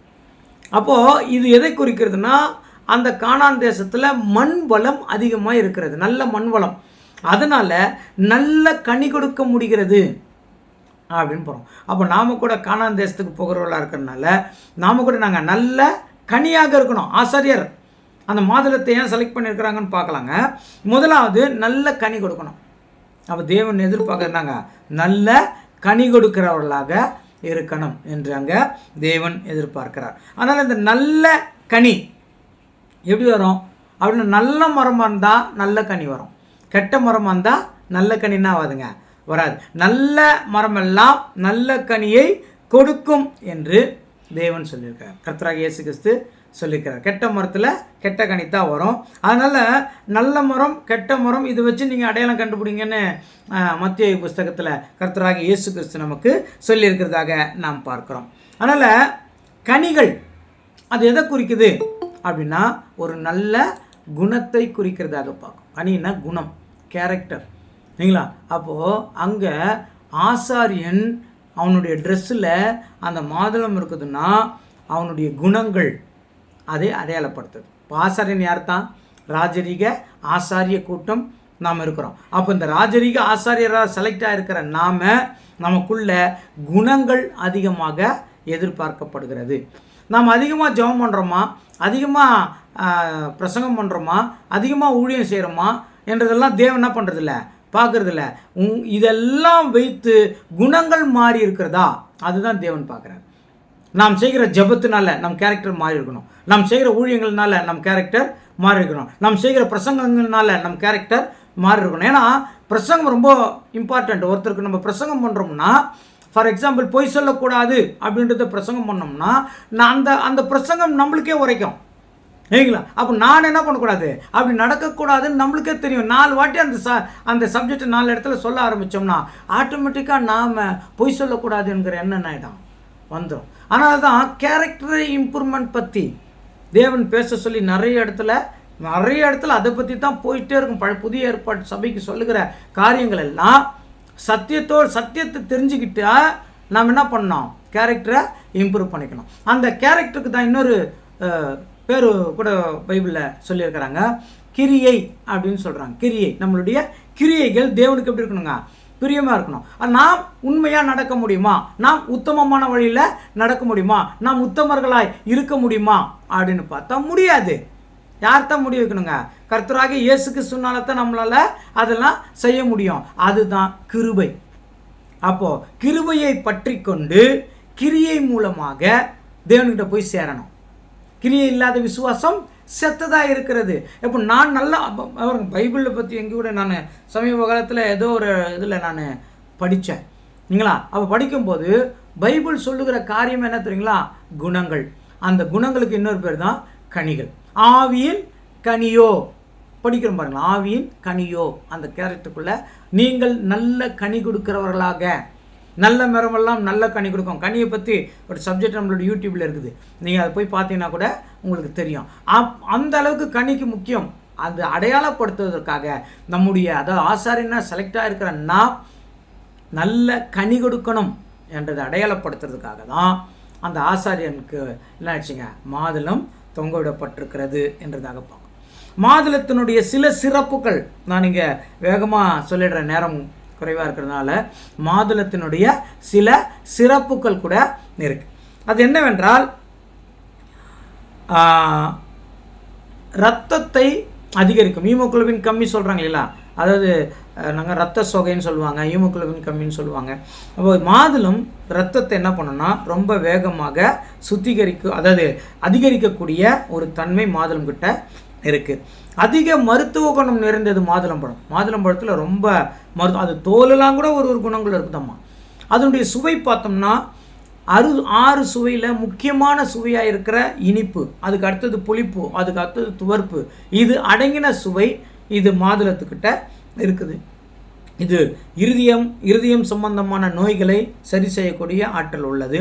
அப்போது இது எதை குறிக்கிறதுனா, அந்த கானான் தேசத்தில் மண் வளம் அதிகமாக இருக்கிறது, நல்ல மண் வளம். அதனால் நல்ல கனி கொடுக்க முடிகிறது அப்படின்னு போகிறோம். அப்போ நாம் கூட கானான் தேசத்துக்கு போகிறவர்களாக இருக்கிறதுனால நாம் கூட நாங்கள் நல்ல கனியாக இருக்கணும். ஆசாரியர் அந்த மாதுளத்தை ஏன் செலக்ட் பண்ணியிருக்கிறாங்கன்னு பார்க்கலாங்க. முதலாவது நல்ல கனி கொடுக்கணும். அப்போ தேவன் எதிர்பார்க்குறாங்க நல்ல கனி கொடுக்கிறவர்களாக இருக்கணும் என்று அங்கே தேவன் எதிர்பார்க்கிறார். அதனால் இந்த நல்ல கனி எப்படி வரும் அப்படின்னு, நல்ல மரமாக இருந்தால் நல்ல கனி வரும், கெட்ட மரமாக இருந்தால் நல்ல கனின்னா ஆகாதுங்க, வராது. நல்ல மரமெல்லாம் நல்ல கனியை கொடுக்கும் என்று தேவன் சொல்லியிருக்கார். கர்த்தராகிய இயேசு கிறிஸ்து சொல்லியிருக்கிறார். கெட்ட மரத்தில் கெட்ட கனி தான் வரும். அதனால் நல்ல மரம் கெட்ட மரம் இதை வச்சு நீங்கள் அடையாளம் கண்டுபிடிங்கன்னு மத்தேயு புஸ்தகத்தில் கர்த்தராகிய இயேசு கிறிஸ்து நமக்கு சொல்லியிருக்கிறதாக நாம் பார்க்குறோம். அதனால் கனிகள் அது எதை குறிக்குது அப்படின்னா, ஒரு நல்ல குணத்தை குறிக்கிறதாக பார்க்கும். கனின்னா குணம், கேரக்டர் இல்லைங்களா. அப்போது அங்கே ஆசாரியன் அவனுடைய ட்ரெஸ்ஸில் அந்த மாதுளம் இருக்குதுன்னா அவனுடைய குணங்கள் அதை அடையாளப்படுத்துது. இப்போ ஆசாரியன் யார் தான்? ராஜரீக ஆசாரிய கூட்டம் நாம் இருக்கிறோம். அப்போ இந்த ராஜரீக ஆசாரியராக செலக்ட் ஆகிருக்கிற நமக்குள்ள குணங்கள் அதிகமாக எதிர்பார்க்கப்படுகிறது. நாம் அதிகமாக ஜெபம் பண்ணுறோமா, அதிகமாக பிரசங்கம் பண்ணுறோமா, அதிகமாக ஊழியம் செய்கிறோமா என்றதெல்லாம் தேவன் என்ன பண்ணுறதில்ல, பார்க்குறதில்ல. இதெல்லாம் வைத்து குணங்கள் மாறி இருக்கிறதா, அதுதான் தேவன் பார்க்குறார். நாம் செய்கிற ஜெபத்தினால நம் கேரக்டர் மாறி இருக்கணும், நாம் செய்கிற ஊழியங்கள்னால நம் கேரக்டர் மாறி இருக்கணும், நாம் செய்கிற பிரசங்கங்கள்னால நம் கேரக்டர் மாறி இருக்கணும். ஏன்னா பிரசங்கம் ரொம்ப இம்பார்ட்டண்ட். ஒருத்தருக்கு நம்ம பிரசங்கம் பண்ணுறோம்னா, ஃபார் எக்ஸாம்பிள் பொய் சொல்லக்கூடாது அப்படின்றத பிரசங்கம் பண்ணோம்னா அந்த பிரசங்கம் நம்மளுக்கே உரைக்கும் இல்லைங்களா. அப்போ நான் என்ன பண்ணக்கூடாது, அப்படி நடக்கக்கூடாதுன்னு நம்மளுக்கே தெரியும். 4 வாட்டி அந்த சப்ஜெக்டை 4 இடத்துல சொல்ல ஆரம்பித்தோம்னா ஆட்டோமேட்டிக்காக நாம் பொய் சொல்லக்கூடாதுங்கிற எண்ணம் ஆகிடும், வந்துடும். அதனால தான் கேரக்டரை இம்ப்ரூவ்மெண்ட் பற்றி தேவன் பேச சொல்லி நிறைய இடத்துல அதை பற்றி தான் போயிட்டே இருக்கும். புதிய ஏற்பாடு சபைக்கு சொல்லுகிற காரியங்கள் எல்லாம் சத்தியத்தை தெரிஞ்சுக்கிட்டா நாம் என்ன பண்ணோம், கேரக்டரை இம்ப்ரூவ் பண்ணிக்கணும். அந்த கேரக்டருக்கு தான் இன்னொரு பேர் கூட பைபிளில் சொல்லியிருக்கிறாங்க, கிரியை அப்படின்னு சொல்கிறாங்க. கிரியை, நம்மளுடைய கிரியைகள் தேவனுக்கு எப்படி இருக்கணுங்க, பிரியமாக இருக்கணும். நாம் உண்மையாக நடக்க முடியுமா, நாம் உத்தமமான வழியில் நடக்க முடியுமா, நாம் உத்தமர்களாய் இருக்க முடியுமா அப்படின்னு பார்த்தா முடியாது. யார்தான் முடிவு வைக்கணுங்க, கர்த்தராகிய இயேசு கிறிஸ்துவினால தான் நம்மளால் அதெல்லாம் செய்ய முடியும். அதுதான் கிருபை. அப்போது கிருபையை பற்றி கொண்டு கிரியை மூலமாக தேவன்கிட்ட போய் சேரணும். கிரியை இல்லாத விசுவாசம் செத்ததாக இருக்கிறது. இப்போ நான் நல்லா பைபிளை பற்றி எங்கே கூட நான் சமீப காலத்தில் ஏதோ ஒரு இதில் நான் படித்தேன் இல்லைங்களா. அப்போ படிக்கும்போது பைபிள் சொல்லுகிற காரியம் என்ன தெரியுங்களா? குணங்கள். அந்த குணங்களுக்கு இன்னொரு பேர் தான் கனிகள். ஆவியின் கனியோ படிக்கிறோம் பாருங்களா, ஆவியின் கனியோ. அந்த கேரக்டருக்குள்ள நீங்கள் நல்ல கனி கொடுக்கிறவர்களாக, நல்ல மரமெல்லாம் நல்ல கனி கொடுக்கும். கனியை பற்றி ஒரு சப்ஜெக்ட் நம்மளோட யூடியூப்பில் இருக்குது, நீங்கள் அதை போய் பார்த்தீங்கன்னா கூட உங்களுக்கு தெரியும். அந்த அளவுக்கு கனிக்கு முக்கியம். அது அடையாளப்படுத்துவதற்காக நம்முடைய, அதாவது ஆசாரியனா செலக்டாக இருக்கிற நான் நல்ல கனி கொடுக்கணும் என்றதை அடையாளப்படுத்துறதுக்காக தான் அந்த ஆசாரியனுக்கு என்ன ஆச்சுங்க, மாதுளம் தொங்க விடப்பட்டிருக்கிறது என்றதாக பார்க்கணும். மாதுளத்தினுடைய சில சிறப்புகள் நான் இங்கே வேகமாக சொல்லிடுற, நேரம் குறைவாக இருக்கிறதுனால. மாதுளத்தினுடைய சில சிறப்புகள் கூட இருக்கு. அது என்னவென்றால், இரத்தத்தை அதிகரிக்கும். ஹீமோகுளோபின் கம்மி சொல்கிறாங்க இல்லையா, அதாவது நாங்கள் ரத்த சோகைன்னு சொல்லுவாங்க, ஹீமோகுளோபின் கம்மின்னு சொல்லுவாங்க. அப்போ மாதுளம் ரத்தத்தை என்ன பண்ணணும்னா ரொம்ப வேகமாக சுத்திகரிக்கும், அதாவது அதிகரிக்கக்கூடிய ஒரு தன்மை மாதுளம் கிட்ட இருக்குது. அதிக மருத்துவ குணம் நிறைந்தது மாதுளம்பழம். மாதுளம்பழத்தில் ரொம்ப அது தோலெல்லாம் கூட ஒரு குணங்கள் இருக்குதாம்மா. அதனுடைய சுவை பார்த்தோம்னா 6 சுவையில் முக்கியமான சுவையாக இருக்கிற இனிப்பு, அதுக்கு அடுத்தது புளிப்பு, அதுக்கு அடுத்தது துவர்ப்பு, இது அடங்கின சுவை இது மாதுளத்துக்கிட்ட இருக்குது. இது இருதயம் சம்பந்தமான நோய்களை சரி செய்யக்கூடிய ஆற்றல் உள்ளது.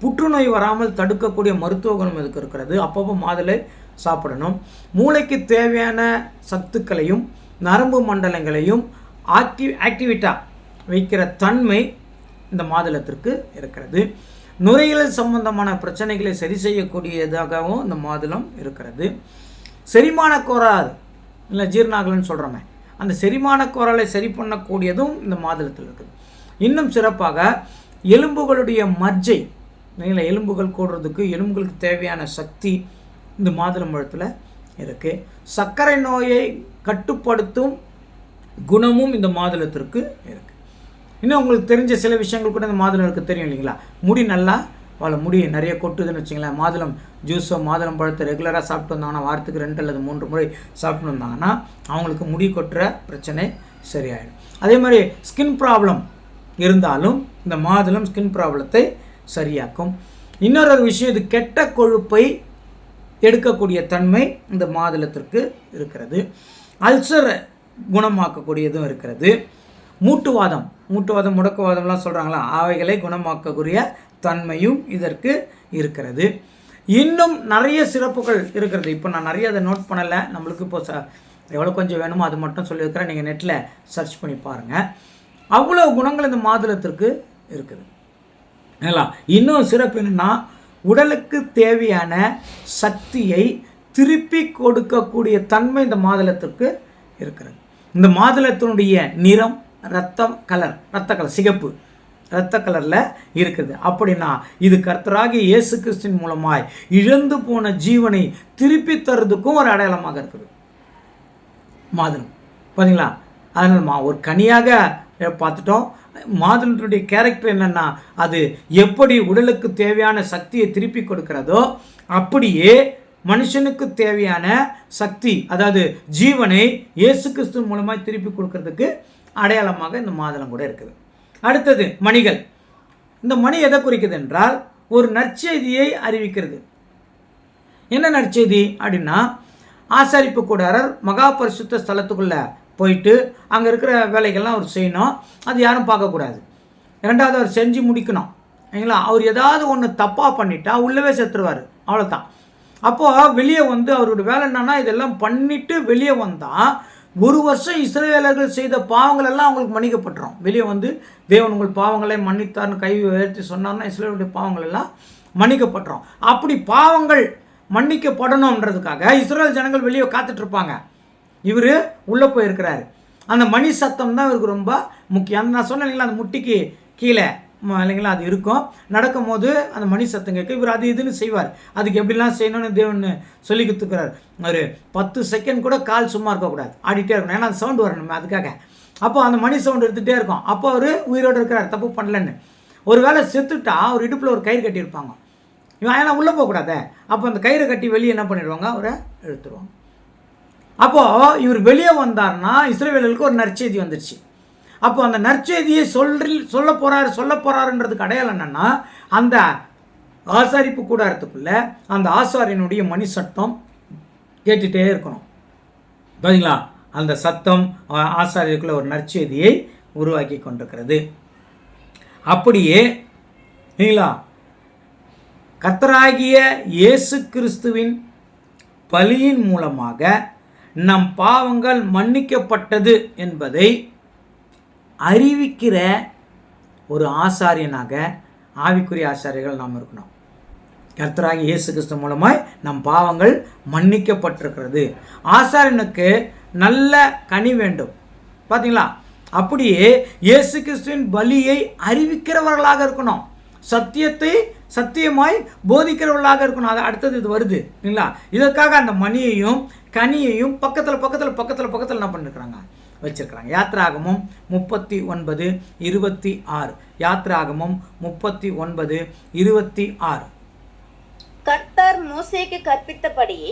புற்றுநோய் வராமல் தடுக்கக்கூடிய மருத்துவ குணம் இதுக்கு இருக்கிறது. அப்பப்போ மாதுளை சாப்பிடணும். மூளைக்கு தேவையான சத்துக்களையும் நரம்பு மண்டலங்களையும் ஆக்டிவிட்டாக வைக்கிற தன்மை இந்த மாதுளத்திற்கு இருக்கிறது. நுரையீரல் சம்பந்தமான பிரச்சனைகளை சரி செய்யக்கூடியதாகவும் இந்த மாதுளம் இருக்கிறது. செரிமான கோளாறு இல்லை ஜீரணாகலன்னு சொல்கிறோமே, அந்த செரிமான கோளாறை சரி பண்ணக்கூடியதும் இந்த மாதுளத்தில் இருக்குது. இன்னும் சிறப்பாக எலும்புகளுடைய மஜ்ஜை, எலும்புகள் கூடுறதுக்கு எலும்புகளுக்கு தேவையான சக்தி இந்த மாதுளம்பழத்தில் இருக்குது. சர்க்கரை நோயை கட்டுப்படுத்தும் குணமும் இந்த மாதுளத்திற்கு இருக்குது. இன்னும் உங்களுக்கு தெரிஞ்ச சில விஷயங்கள் கூட இந்த மாதுளம் தெரியும் இல்லைங்களா. முடி நல்லா முடி நிறைய கொட்டுதுன்னு வச்சுங்களேன், மாதுளம் ஜூஸோ மாதுளம் பழத்தை ரெகுலராக சாப்பிட்டு வந்தாங்கன்னா, வாரத்துக்கு 2 அல்லது 3 முறை சாப்பிட்டு வந்தாங்கன்னா அவங்களுக்கு முடி கொட்டுற பிரச்சனை சரியாயிடும். அதே மாதிரி ஸ்கின் ப்ராப்ளம் இருந்தாலும் இந்த மாதுளம் ஸ்கின் ப்ராப்ளத்தை சரியாக்கும். இன்னொரு விஷயம், இது கெட்ட கொழுப்பை எடுக்கக்கூடிய தன்மை இந்த மாதுளத்திற்கு இருக்கிறது. அல்சரை குணமாக்கக்கூடியதும் இருக்கிறது. மூட்டுவாதம் முடக்குவாதம்லாம் சொல்கிறாங்களா, அவைகளை குணமாக்கக்கூடிய தன்மையும் இதற்கு இருக்கிறது. இன்னும் நிறைய சிறப்புகள் இருக்கிறது. இப்போ நான் நிறைய அதை நோட் பண்ணலை, நம்மளுக்கு இப்போ எவ்வளோ கொஞ்சம் வேணுமோ அது மட்டும் சொல்லியிருக்கிறேன். நீங்கள் நெட்டில் சர்ச் பண்ணி பாருங்கள். அவ்வளோ குணங்கள் இந்த மாதுளத்திற்கு இருக்குது. இன்னும் சிறப்பு என்னென்னா, உடலுக்கு தேவையான சக்தியை திருப்பி கொடுக்கக்கூடிய தன்மை இந்த மாதுளத்திற்கு இருக்கிறது. இந்த மாதுளத்தினுடைய நிறம் ரத்த கலர் சிகப்பு இரத்த கலரில் இருக்குது. அப்படின்னா இது கர்த்தராகிய இயேசு கிறிஸ்துவின் மூலமாய் இழந்து போன ஜீவனை திருப்பி தருவதுக்கும் ஒரு அடையாளமாக இருக்குது மாதுளம். பார்த்தீங்களா? அதனால் ஒரு கனியாக பார்த்துட்டோம். மாதுளத்தினுடைய கேரக்டர் என்னென்னா, அது எப்படி உடலுக்கு தேவையான சக்தியை திருப்பி கொடுக்கிறதோ அப்படியே மனுஷனுக்கு தேவையான சக்தி, அதாவது ஜீவனை இயேசு கிறிஸ்து மூலமாக திருப்பி கொடுக்கறதுக்கு அடையாளமாக இந்த மாதுளம் கூட இருக்குது. அடுத்தது மணிகள். இந்த மணி எதை குறிக்குது என்றால், ஒரு நற்செய்தியை அறிவிக்கிறது. என்ன நற்செய்தி அப்படின்னா, ஆசாரிப்பு கூடாரர் மகா பரிசுத்த ஸ்தலத்துக்குள்ளே போயிட்டு அங்கே இருக்கிற வேலைகள்லாம் அவர் செய்யணும். அது யாரும் பார்க்கக்கூடாது. ரெண்டாவது அவர் செஞ்சு முடிக்கணும். சரிங்களா? அவர் ஏதாவது ஒன்று தப்பாக பண்ணிட்டா உள்ளவே செத்துருவார், அவ்வளோதான். அப்போது வெளியே அவருடைய வேலை என்னன்னா, இதெல்லாம் பண்ணிவிட்டு வெளியே வந்தால் 1 வருஷம் இஸ்ரவேலர்கள் செய்த பாவங்கள் எல்லாம் அவங்களுக்கு மன்னிக்கப்பட்டுரும். வெளியே தேவன் உங்கள் பாவங்களை மன்னித்தார்னு கை உயர்த்தி சொன்னார்னா இஸ்ரவேலுடைய பாவங்கள் எல்லாம் மன்னிக்கப்பட்டுரும். அப்படி பாவங்கள் மன்னிக்கப்படணுன்றதுக்காக இஸ்ரவேல் ஜனங்கள் வெளியே காத்துட்ருப்பாங்க. இவர் உள்ளே போயிருக்கிறாரு. அந்த மணி சத்தம் தான் இவருக்கு ரொம்ப முக்கியம். நான் சொன்னேன் இல்லைங்களா, அந்த முட்டிக்கு கீழே இல்லைங்களா அது இருக்கும். நடக்கும் போது அந்த மணி சத்தம் கேட்க இவர் அது இதுன்னு செய்வார். அதுக்கு எப்படிலாம் செய்யணும்னு தேவன் சொல்லி கொடுத்துக்கிறார். ஒரு 10 செகண்ட் கூட கால் சும்மா இருக்கக்கூடாது, ஆடிட்டே இருக்கணும். ஏன்னா அந்த சவுண்டு வரணும் அதுக்காக. அப்போ அந்த மணி சவுண்டு எடுத்துகிட்டே இருக்கும். அப்போ அவர் உயிரோடு இருக்கிறார், தப்பு பண்ணலன்னு. ஒரு வேளை செத்துட்டா ஒரு இடுப்பில் ஒரு கயிறு கட்டியிருப்பாங்க. இவன் ஏன்னா உள்ளே போகக்கூடாதே, அப்போ அந்த கயிறை கட்டி வெளியே என்ன பண்ணிடுவாங்க, அவரை இழுத்துருவாங்க. அப்போது இவர் வெளியே வந்தார்னா இஸ்ரவேலர்களுக்கு ஒரு நற்செய்தி வந்துடுச்சு. அப்போ அந்த நற்செய்தியை சொல்ல போகிறாருன்றதுக்கு அடையாளம் என்னென்னா, அந்த ஆசாரிப்பு கூடாரத்துக்குள்ளே அந்த ஆசாரியனுடைய மணி சத்தம் கேட்டுகிட்டே இருக்கணும். பார்த்தீங்களா, அந்த சத்தம் ஆசாரியருக்குள்ள ஒரு நற்செய்தியை உருவாக்கி கொண்டிருக்கிறது. அப்படியே இல்லைங்களா, கர்த்தராகிய இயேசு கிறிஸ்துவின் பலியின் மூலமாக நம் பாவங்கள் மன்னிக்கப்பட்டது என்பதை அறிவிக்கிற ஒரு ஆசாரியனாக, ஆவிக்குரிய ஆசாரியர்கள் நாம் இருக்கணும். கர்த்தராகிய இயேசு கிறிஸ்து மூலமாய் நம் பாவங்கள் மன்னிக்கப்பட்டிருக்கிறது. ஆசாரியனுக்கு நல்ல கனி வேண்டும். பார்த்தீங்களா, அப்படியே இயேசு கிறிஸ்துவின் பலியை அறிவிக்கிறவர்களாக இருக்கணும். சத்தியத்தை சத்தியமாய் போதிக்கிறவர்களாக இருக்கணும். அது அடுத்தது இது வருது இல்லைங்களா. இதற்காக அந்த மணியையும் கனியையும் பக்கத்தில் என்ன பண்ணிருக்கிறாங்க, வச்சிருக்கிறாங்க. யாத்ராகமம் 39:26. யாத்ராகமம் 39:26. கர்த்தர் மோசேக்கு கற்பித்தபடியே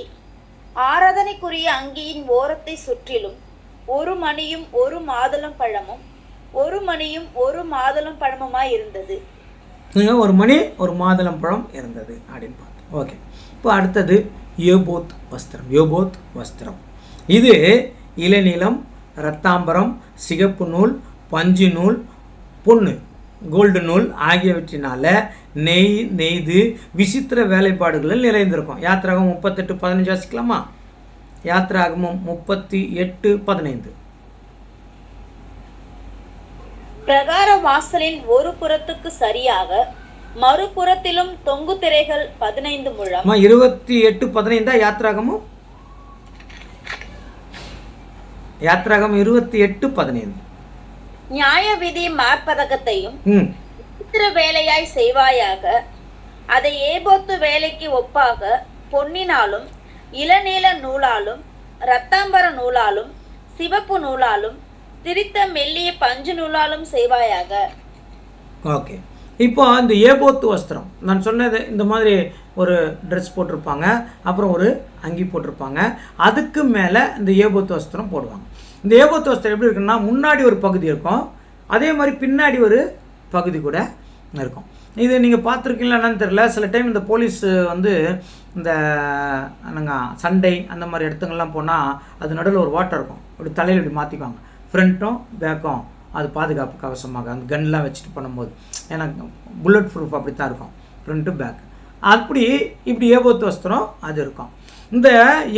ஆராதனைக்குரிய அங்கியின் ஓரத்தை சுற்றிலும் ஒரு மணியும் ஒரு மாதுளம் பழமும் ஒரு மணியும் ஒரு மாதுளம் பழமுமாய் இருந்தது. ஒரு மணி ஒரு மாதுளம் பழம் இருந்தது அப்படின்னு பார்த்தோம். ஓகே, இப்போ அடுத்தது யோபோத் வஸ்திரம். இது இளநீலம், இரத்தாம்பரம், சிகப்பு நூல், பஞ்சு நூல், பொன்னு, கோல்டு நூல் ஆகியவற்றினால நெய்து விசித்திர வேலைப்பாடுகளில் நிறைந்திருக்கும். யாத்ராகமம் 38:15 வாசிக்கலாமா? யாத்ராகமம் 38:15. பிரகார வாசலின் ஒரு புறத்துக்கு சரியாக மறுபுறத்திலும் தொங்கு திரைகள் 15 முழம். 28:15 யாத்ராகமம் 28:15. நியாய விதி மார்பதகத்தையும் விசித்திர வேலையாய் செய்வாயாக. அதை ஏபோத்து வேலைக்கு ஒப்பாக பொன்னினாலும் இளநீல நூலாலும் இரத்தாம்பர நூலாலும் சிவப்பு நூலாலும் திரித்த மெல்லிய பஞ்சு நூலாலும் செய்வாயாக. ஓகே, இப்போ இந்த ஏபோத்து வஸ்திரம் நான் சொன்னது, இந்த மாதிரி ஒரு ட்ரெஸ் போட்டிருப்பாங்க, அப்புறம் ஒரு அங்கி போட்டிருப்பாங்க, அதுக்கு மேலே இந்த ஏபோத்து வஸ்திரம் போடுவாங்க. இந்த ஏபோத்து வஸ்திரம் எப்படி இருக்குன்னா, முன்னாடி ஒரு பகுதி இருக்கும், அதே மாதிரி பின்னாடி ஒரு பகுதி கூட இருக்கும். இது நீங்கள் பார்த்துருக்கீங்களா என்னன்னு தெரியல. சில டைம் இந்த போலீஸ் இந்த என்னங்க சண்டை அந்த மாதிரி இடத்துங்கள்லாம் போனால் அது நடுவில் ஒரு வாட்டர் இருக்கும், அப்படி தலையில் இப்படி மாற்றிக்குவாங்க, ஃப்ரண்ட்டும் பேக்கும். அது பாதுகாப்பு கவசமாக அந்த கன்லாம் வச்சுட்டு பண்ணும்போது, ஏன்னா புல்லட் ப்ரூஃப் அப்படி தான் இருக்கும், ஃப்ரண்ட்டு பேக். அப்படி இப்படி ஏபோத்து வஸ்திரம் அது இருக்கும். இந்த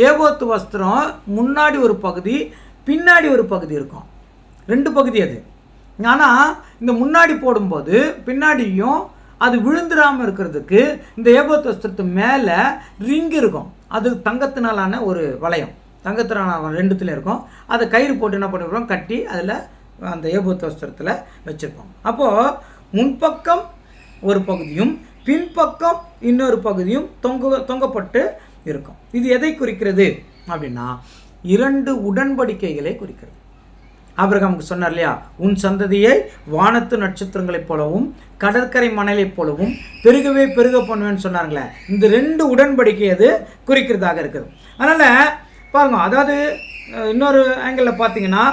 ஏபோத்து வஸ்திரம் முன்னாடி ஒரு பகுதி பின்னாடி ஒரு பகுதி இருக்கும், 2 பகுதி அது. ஆனால் இந்த முன்னாடி போடும்போது பின்னாடியும் அது விழுந்துடாமல் இருக்கிறதுக்கு இந்த ஏபோத்து வஸ்திரத்து மேலே ரிங் இருக்கும். அது தங்கத்தினாலான ஒரு வளையம், தங்கத்தினால 2த்துலேயும் இருக்கும். அதை கயிறு போட்டு என்ன பண்ணிடுறோம், கட்டி அதில் அந்த ஏபோத்து வஸ்திரத்தில் வச்சுருப்போம். அப்போது முன்பக்கம் ஒரு பகுதியும் பின்பக்கம் இன்னொரு பகுதியும் தொங்கப்பட்டு இருக்கும். இது எதை குறிக்கிறது அப்படின்னா 2 உடன்படிக்கைகளை குறிக்கிறது. ஆபிரகாமுக்கு சொன்னார் இல்லையா, உன் சந்ததியை வானத்து நட்சத்திரங்களைப் போலவும் கடற்கரை மணலைப் போலவும் பெருகவே பெருக பண்ணுவேன்னு சொன்னாங்களே, இந்த 2 உடன்படிக்கை அது குறிக்கிறதாக இருக்குது. அதனால் பாருங்க, அதாவது இன்னொரு ஆங்கிளில் பார்த்தீங்கன்னா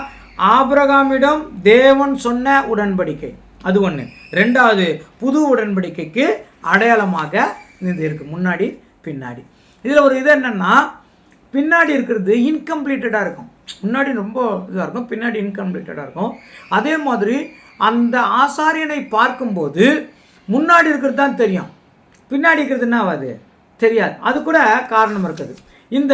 ஆபிரகாமிடம் தேவன் சொன்ன உடன்படிக்கை அது ஒன்று. 2வது புது உடன்படிக்கைக்கு அடையாளமாக இது இருக்குது, முன்னாடி பின்னாடி. இதில் ஒரு இது என்னென்னா, பின்னாடி இருக்கிறது இன்கம்ப்ளீட்டடாக இருக்கும், முன்னாடி ரொம்ப இதாக இருக்கும், பின்னாடி இன்கம்ப்ளீட்டடாக இருக்கும். அதே மாதிரி அந்த ஆசாரியனை பார்க்கும்போது முன்னாடி இருக்கிறது தான் தெரியும், பின்னாடி இருக்கிறதுன்னா அது தெரியாது. அது கூட காரணம் இருக்குது. இந்த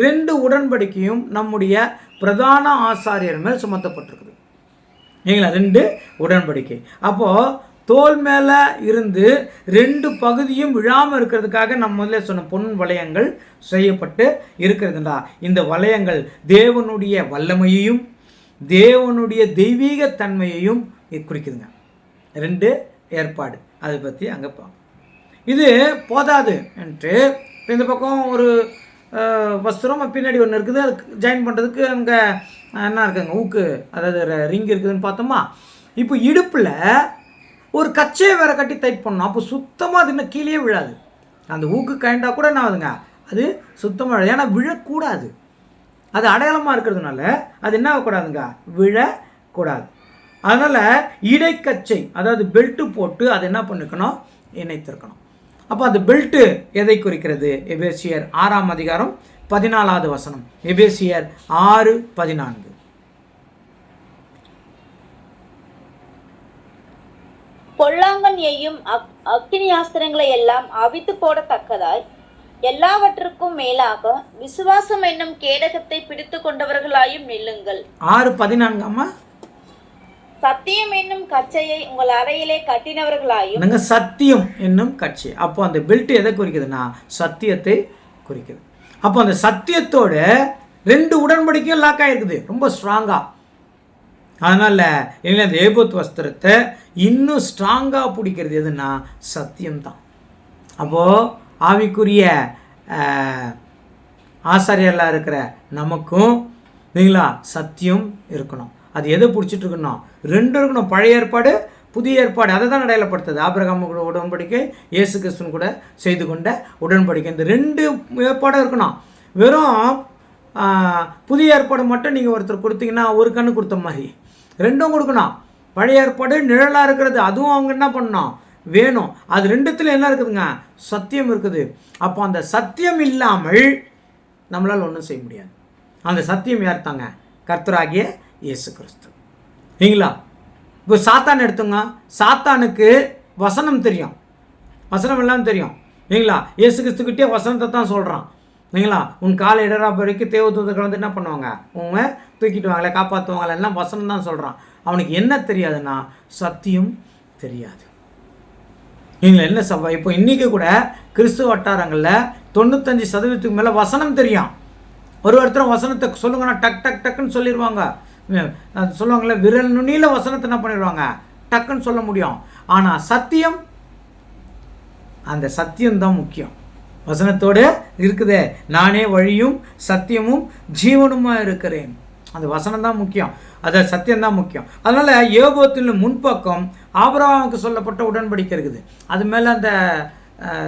2 உடன்படிக்கையும் நம்முடைய பிரதான ஆசாரியர் மேல் சுமத்தப்பட்டிருக்குது இல்லைங்களா, 2 உடன்படிக்கை. அப்போது தோல் மேலே இருந்து 2 பகுதியும் விழாமல் இருக்கிறதுக்காக நம்ம முதல்ல சொன்ன பொன் வளையங்கள் செய்யப்பட்டு இருக்கிறதுண்டா. இந்த வளையங்கள் தேவனுடைய வல்லமையையும் தேவனுடைய தெய்வீக தன்மையையும் குறிக்குதுங்க. 2 ஏற்பாடு, அதை பற்றி அங்கே பார்ப்போம். இது போதாது என்று இந்த பக்கம் ஒரு வஸ்திரம் பின்னாடி ஒன்று இருக்குது, அது ஜாயின் பண்ணுறதுக்கு அங்கே என்ன இருக்குங்க, ஊக்கு, அதாவது ரிங் இருக்குதுன்னு பார்த்தோமா. இப்போ இடுப்பில் ஒரு கச்சையை வேற கட்டி டைட் பண்ணணும். அப்போ சுத்தமாக அது இன்னும் கீழே விழாது. அந்த ஊக்கு கயண்டா கூட என்ன ஆகுதுங்க, அது சுத்தமாக, ஏன்னா விழக்கூடாது. அது அடையாளமாக இருக்கிறதுனால அது என்ன ஆகக்கூடாதுங்க, விழக்கூடாது. அதனால் இடைக்கச்சை, அதாவது பெல்ட்டு போட்டு அதை என்ன பண்ணிக்கணும், இணைத்திருக்கணும். அப்போ அந்த பெல்ட்டு எதை குறிக்கிறது? எபேசியர் 6ஆம் அதிகாரம் 14வது வசனம். எபேசியர் 6:14. பொல்லாங்கன் எய்யும் அக்கினியாஸ்திரங்களை எல்லாம் அவித்து போடத்தக்கதாய் எல்லாவற்றுக்கும் மேலாக விசுவாசம் என்னும் கேடகத்தை பிடித்து கொண்டவர்களாயும் நில்லுங்கள். 6:14. சத்தியம் என்னும் கச்சையை உங்கள் அறையிலே கட்டினவர்களாயும். சத்தியம் என்னும் கட்சி. அப்போ அந்த பெல்ட் எதை குறிக்குதுன்னா சத்தியத்தை குறிக்குது. அப்போ அந்த சத்தியத்தோட 2 உடன்படிக்கையும் லாக் ஆகிருக்குது, ரொம்ப ஸ்ட்ராங்காக. அதனால் இல்லை, அந்த ஏபோத் வஸ்திரத்தை இன்னும் ஸ்ட்ராங்காக பிடிக்கிறது எதுன்னா சத்தியம்தான். அப்போது ஆவிக்குரிய ஆசாரியெல்லாம் இருக்கிற நமக்கும் இல்லைங்களா சத்தியம் இருக்கணும். அது எதை பிடிச்சிட்டு இருக்கணும்? 2 இருக்கணும். பழைய ஏற்பாடு, புதிய ஏற்பாடு, அதை தான் அடையாளப்படுத்துது. ஆபிரகாம் கூட உடன்படிக்கை, இயேசு கிறிஸ்துவன் கூட செய்து கொண்ட உடன்படிக்கை, இந்த 2 ஏற்பாடும் இருக்கணும். வெறும் புதிய ஏற்பாடு மட்டும் நீங்கள் ஒருத்தர் கொடுத்தீங்கன்னா ஒரு கண்ணு கொடுத்த மாதிரி 2ம் கொடுக்கணும். பழைய ஏற்பாடு நிழலாக இருக்கிறது, அதுவும் அவங்க என்ன பண்ணணும், வேணும். அது 2த்துல என்ன இருக்குதுங்க, சத்தியம் இருக்குது. அப்போ அந்த சத்தியம் இல்லாமல் நம்மளால் ஒன்றும் செய்ய முடியாது. அந்த சத்தியம் யார் தாங்க? கர்த்தராகிய இயேசு கிறிஸ்து. இல்லைங்களா? இப்போ சாத்தான் எடுத்துங்க. சாத்தானுக்கு வசனம் தெரியும், வசனம் எல்லாம் தெரியும். இல்லைங்களா? இயேசு கிறிஸ்துக்கிட்டே வசனத்தை தான் சொல்கிறான். இல்லைங்களா? உன் காலை இடரா வரைக்கும் தேவதூதர்கள் வந்து என்ன பண்ணுவாங்க, உங்க தூக்கிட்டு வாங்களே, காப்பாற்றுவாங்களே, எல்லாம் வசனம் தான் சொல்கிறான். அவனுக்கு என்ன தெரியாதுன்னா சத்தியம் தெரியாது. நீங்கள் என்ன இப்போ இன்றைக்கி கூட கிறிஸ்துவ வட்டாரங்களில் 95% மேலே வசனம் தெரியும். ஒருத்தரும் வசனத்தை சொல்லுங்கன்னா டக் டக் டக்குன்னு சொல்லிடுவாங்க. சொல்லுவாங்கள்ல, விரல் நுனியில் வசனத்தை என்ன பண்ணிடுவாங்க, டக்குன்னு சொல்ல முடியும். ஆனால் சத்தியம், அந்த சத்தியம்தான் முக்கியம். வசனத்தோடு இருக்குதே, நானே வழியும் சத்தியமும் ஜீவனுமாக இருக்கிறேன், அந்த வசனம் தான் முக்கியம், அது சத்தியம்தான் முக்கியம். அதனால் ஏபோத்தின் முன்பக்கம் ஆபிரகாமுக்கு சொல்லப்பட்ட உடன்படிக்கை இருக்குது. அது மேலே அந்த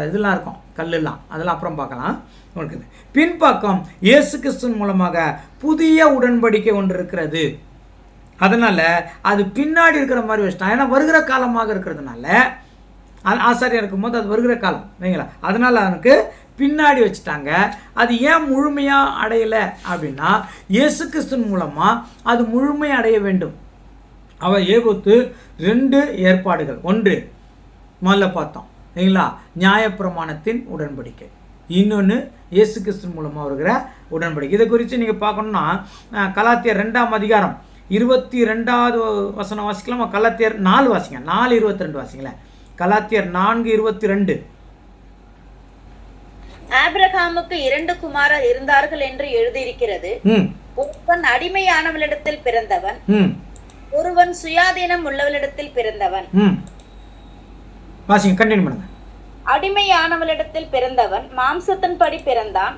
இதெல்லாம் இருக்கும், கல்லெல்லாம், அதெல்லாம் அப்புறம் பார்க்கலாம் இருக்குது. பின்பக்கம் இயேசு கிறிஸ்துவின் மூலமாக புதிய உடன்படிக்கை ஒன்று இருக்கிறது. அதனால் அது பின்னாடி இருக்கிற மாதிரி வச்சுட்டான். ஏன்னா வருகிற காலமாக இருக்கிறதுனால, ஆசாரியாக இருக்கும்போது அது வருகிற காலம் இல்லைங்களா, அதனால் அவனுக்கு பின்னாடி வச்சுட்டாங்க. அது ஏன் முழுமையாக அடையலை அப்படின்னா, இயேசு கிறிஸ்துவின் மூலமாக அது முழுமை அடைய வேண்டும். அவள் ஏபோத்து 2 ஏற்பாடுகள். ஒன்று முதல்ல பார்த்தோம் இல்லைங்களா, நியாயப்பிரமாணத்தின் உடன்படிக்கை. இன்னொன்று இயேசு கிறிஸ்துவின் மூலமாக வருகிற உடன்படிக்கை. இதை குறித்து நீங்கள் பார்க்கணுன்னா கலாத்தியர் 2ஆம் அதிகாரம் 22வது வசனம் வாசிக்கலாமா? கலாத்தியர் 4 வாசிங்க, 4:22 வாசிங்களேன். கலாத்தியர் 4:22. ஆபிரகாமுக்கு 2 குமாரர் இருந்தார்கள் என்று எழுதியிருக்கிறது. ஒருவன் அடிமையானவளிடத்தில் பிறந்தவன், ஒருவன் சுயாதீனம் உள்ளவளிடத்தில் பிறந்தவன். வாசிங்க, கண்டினியூ பண்ணுங்க. அடிமையானவளிடத்தில் பிறந்தவன் மாம்சத்தின்படி பிறந்தான்,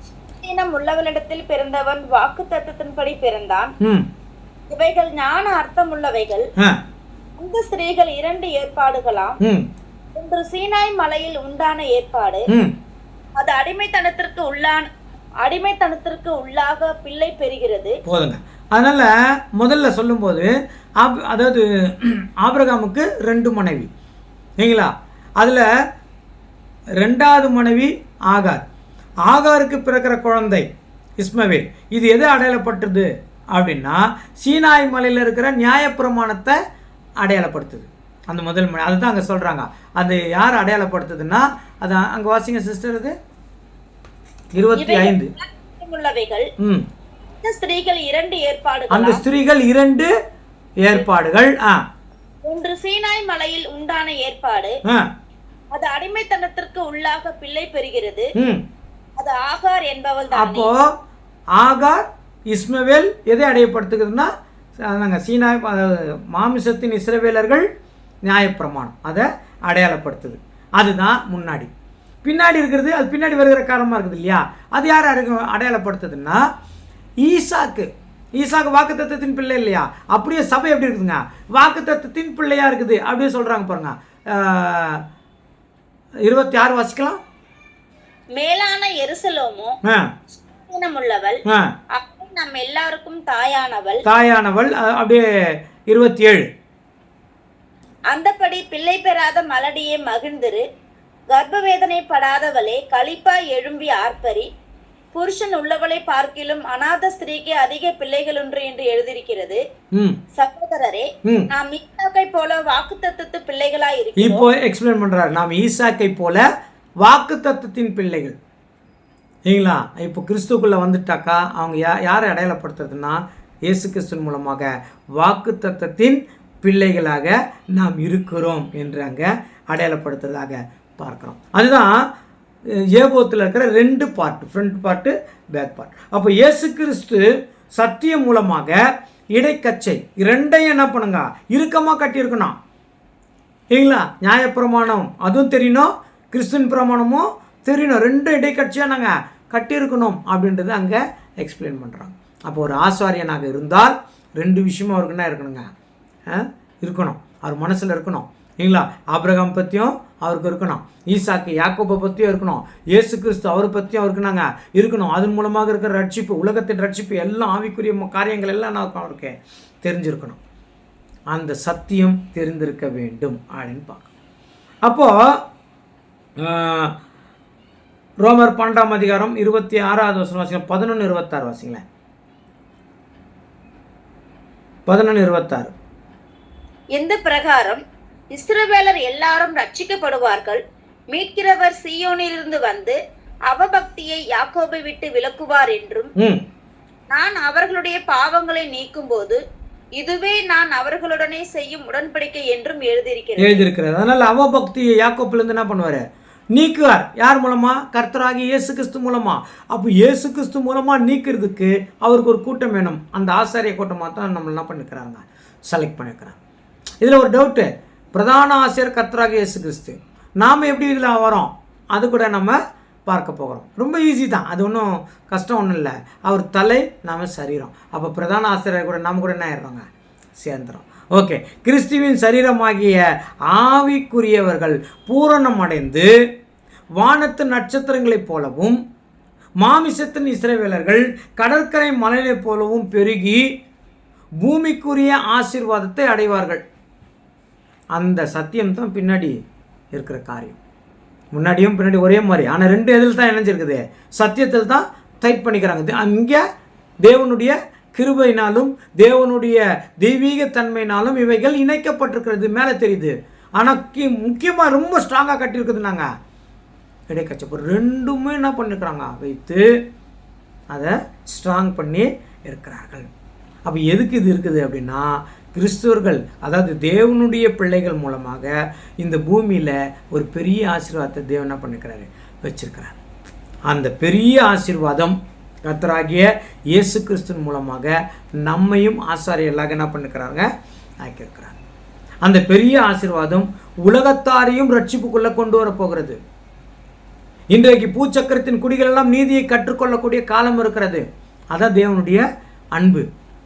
சுயாதீனம் உள்ளவளிடத்தில் பிறந்தவன் வாக்கு தத்தத்தின்படி பிறந்தான். இவைகள் ஞான அர்த்தம் உள்ளவைகள். அந்த ஸ்திரீகள் 2 ஏற்பாடுகளாம். ஒன்று சீனாய் மலையில் உண்டான ஏற்பாடு, அது அடிமைத்தனத்திற்கு உள்ளாக பிள்ளை பெறுகிறது. போதுங்க. அதனால முதல்ல சொல்லும்போது அதாவது ஆபிரகாமுக்கு 2 மனைவி இல்லைங்களா, அதில் 2வது மனைவி ஆகார். ஆகாருக்கு பிறக்கிற குழந்தை இஸ்மவேல். இது எது அடையாளப்பட்டது அப்படின்னா, சீனாய் மலையில் இருக்கிற நியாயப்பிரமாணத்தை அடையாளப்படுத்துது. அந்த முதல் மணி அதுதான் அங்கே சொல்கிறாங்க. அது யார் அடையாளப்படுத்துதுன்னா, அது அங்கே வாசிங்க சிஸ்டர், அது 25 உள்ளவைகள். அந்த ஸ்திரீகள் 2 ஏற்பாடுகள். அந்த ஸ்திரீகள் 2 ஏற்பாடுகள். ஒன்று சீனாய் மலையில் உண்டான ஏற்பாடு, அது அடிமைத்தனத்திற்கு உள்ளாக பிள்ளை பெறுகிறது. அது ஆகார் என்பவள் தான். அப்போ ஆகார் இஸ்மவேல் எதை அடையப்படுத்துகிறதுனா, நாங்கள் சீனாய் மாமிசத்தின் இஸ்ரவேலர்கள் நியாயப்பிரமாணம் அதை அடையாளப்படுத்துது. அதுதான் முன்னாடி. பின்னாடி இருக்கிறது, அது பின்னாடி வருகிற காரணமாக இருக்குது இல்லையா, அது யார் அடையாளப்படுத்துதுன்னா ஈசாக்கு. ஈசாக்கு வாக்குத்தத்தத்தின் பிள்ளை இல்லையா? அப்படியே சபை எப்படி இருக்குதுங்க? வாக்குத்தத்தத்தின் பிள்ளையா இருக்குது அப்படியே சொல்றாங்க பாருங்க. 26 வாசிக்கலாம். மேலான எருசலேமோ உள்ளவள், நம் எல்லாருக்கும் தாயானவள். அப்படியே 27. அந்தபடி பிள்ளை பெறாத மலடியே மகிழ்ந்திரு, கர்ப்பவேதனை படாதவளே களிப்பாய் எழும்பி ஆர்ப்பரி, புருஷன் உள்ளவளை பார்க்கிலும் அநாத ஸ்திரீக்கு அதிக பிள்ளைகள் ஒன்று என்று எழுதியிருக்கிறது. சகோதரரே, நாம் ஈசாக்கை போல வாக்குத்தத்தத்து பிள்ளைகளாய் இருக்கிறோம். இப்போ எக்ஸ்பிளைன் பண்றாரு. நாம் ஈசாக்கை போல வாக்குத்தத்தத்தின் பிள்ளைகள். சரிங்களா? இப்போ கிறிஸ்துக்குள்ளே வந்துட்டாக்கா அவங்க யாரை அடையாளப்படுத்துறதுன்னா இயேசு கிறிஸ்துவின் மூலமாக வாக்குத்தத்தத்தின் பிள்ளைகளாக நாம் இருக்கிறோம் என்று அங்கே அடையாளப்படுத்துறதாக பார்க்குறோம். அதுதான் ஏபோத்தில் இருக்கிற 2 part, front part, back part. அப்போ இயேசு கிறிஸ்து சத்தியம் மூலமாக இடைக்கச்சை 2ஐயும் என்ன பண்ணுங்க, இறுக்கமாக கட்டியிருக்கணும். சரிங்களா? நியாயப்பிரமாணம் அதுவும் தெரியணும், கிறிஸ்துவின் பிரமாணமும் தெரியணும். 2 இடைக்கட்சியாக நாங்கள் கட்டியிருக்கணும் அப்படின்றது அங்கே எக்ஸ்பிளைன் பண்ணுறாங்க. அப்போ ஒரு ஆசாரியனாக இருந்தால் 2 விஷயமும் அவருக்கு என்ன இருக்கணுங்க, இருக்கணும். அவர் மனசில் இருக்கணும். சரிங்களா? ஆபிரகாம் பற்றியும் அவருக்கு இருக்கணும், ஈசாக்கு யாக்கோபை பற்றியும் இருக்கணும், இயேசு கிறிஸ்து அவரை பற்றியும் அவருக்கு நாங்கள் இருக்கணும். அதன் மூலமாக இருக்கிற ரட்சிப்பு, உலகத்தின் ரட்சிப்பு எல்லாம் ஆவிக்குரிய காரியங்கள் எல்லாம் நான் அவருக்கு தெரிஞ்சிருக்கணும். அந்த சத்தியம் தெரிந்திருக்க வேண்டும் அப்படின்னு பார்க்கணும். அப்போது ரோமர் 12ஆம் அதிகாரம் 26வது வசனம் வாசிக்கலாம். 11:26 வாசிங்களேன். 11:26. இந்த பிரகாரம் இஸ்ரவேலர் எல்லாரும் ரட்சிக்கப்படுவார்கள். மீட்கிறவர் சீயோனிலிருந்து வந்து அவபக்தியை யாக்கோபை விட்டு விலக்குவார் என்றும், நான் அவர்களுடைய பாவங்களை நீக்கும் போது இதுவே நான் அவர்களுடனே செய்யும் உடன்படிக்கை என்றும் எழுதியிருக்கிறது. அதனால அவபக்தியை யாக்கோபிலிருந்து என்ன பண்ணுவாரு, நீக்குவார். யார் மூலமா? கர்த்தராகி இயேசு கிறிஸ்து மூலமா. அப்போ இயேசு கிறிஸ்து மூலமா நீக்கிறதுக்கு அவருக்கு ஒரு கூட்டம் வேணும். அந்த ஆசாரிய கூட்டமாக தான் நம்ம என்ன பண்ணிக்கிறாங்க, செலக்ட் பண்ணிக்கிறாங்க. இதில் ஒரு டவுட்டு, பிரதான ஆசிரியர் கர்த்தராகி இயேசு கிறிஸ்து, நாம் எப்படி இதில் வரோம் அது கூட நம்ம பார்க்க போகிறோம். ரொம்ப ஈஸி தான், அது ஒன்றும் கஷ்டம் ஒன்றும் இல்லை. அவர் தலை, நாம் சரீரம். அப்போ பிரதான ஆசிரியர் கூட நம்ம கூட என்ன ஆயிடுறோங்க, சேர்ந்துடும். ஓகே, கிறிஸ்துவின் சரீரமாகிய ஆவிக்குரியவர்கள் பூரணம் அடைந்து வானத்து நட்சத்திரங்களைப் போலவும் மாமிசத்தின் இஸ்ரவேலர்கள் கடற்கரை மலையைப் போலவும் பெருகி பூமிக்குரிய ஆசீர்வாதத்தை அடைவார்கள். அந்த சத்தியம் தான் பின்னாடி இருக்கிற காரியம். முன்னாடியும் பின்னாடி ஒரே மாதிரி, ஆனால் 2 இதில் தான் இணைஞ்சிருக்குது, சத்தியத்தில் தான் டைட் பண்ணிக்கிறாங்க. அங்கே தேவனுடைய கிருபையினாலும் தேவனுடைய தெய்வீக தன்மையினாலும் இவைகள் இணைக்கப்பட்டிருக்கிறது, மேலே தெரியுது. ஆனால் முக்கியமாக ரொம்ப ஸ்ட்ராங்காக கட்டியிருக்குது. நாங்கள் இடைக்கச்சப்போ 2மே என்ன பண்ணிருக்கிறாங்க, வைத்து அதை ஸ்ட்ராங் பண்ணி இருக்கிறார்கள். அப்போ எதுக்கு இது இருக்குது அப்படின்னா, கிறிஸ்துவர்கள் அதாவது தேவனுடைய பிள்ளைகள் மூலமாக இந்த பூமியில் ஒரு பெரிய ஆசீர்வாதத்தை தேவன் என்ன பண்ணிக்கிறாரு, வச்சிருக்கிறார். அந்த பெரிய ஆசீர்வாதம் கர்த்தராகிய இயேசு கிறிஸ்துவின் மூலமாக நம்மையும் ஆசாரியர்களாக என்ன பண்ணிக்கிறாங்க, ஆக்கியிருக்கிறாங்க. அந்த பெரிய ஆசீர்வாதம் உலகத்தாரையும் ரட்சிப்புக்குள்ளே கொண்டு வர போகிறது. இன்றைக்கு பூச்சக்கரத்தின் குடிகள் எல்லாம் நீதியை கற்றுக்கொள்ளக்கூடிய காலம் இருக்கிறது. அதான் தேவனுடைய அன்பு.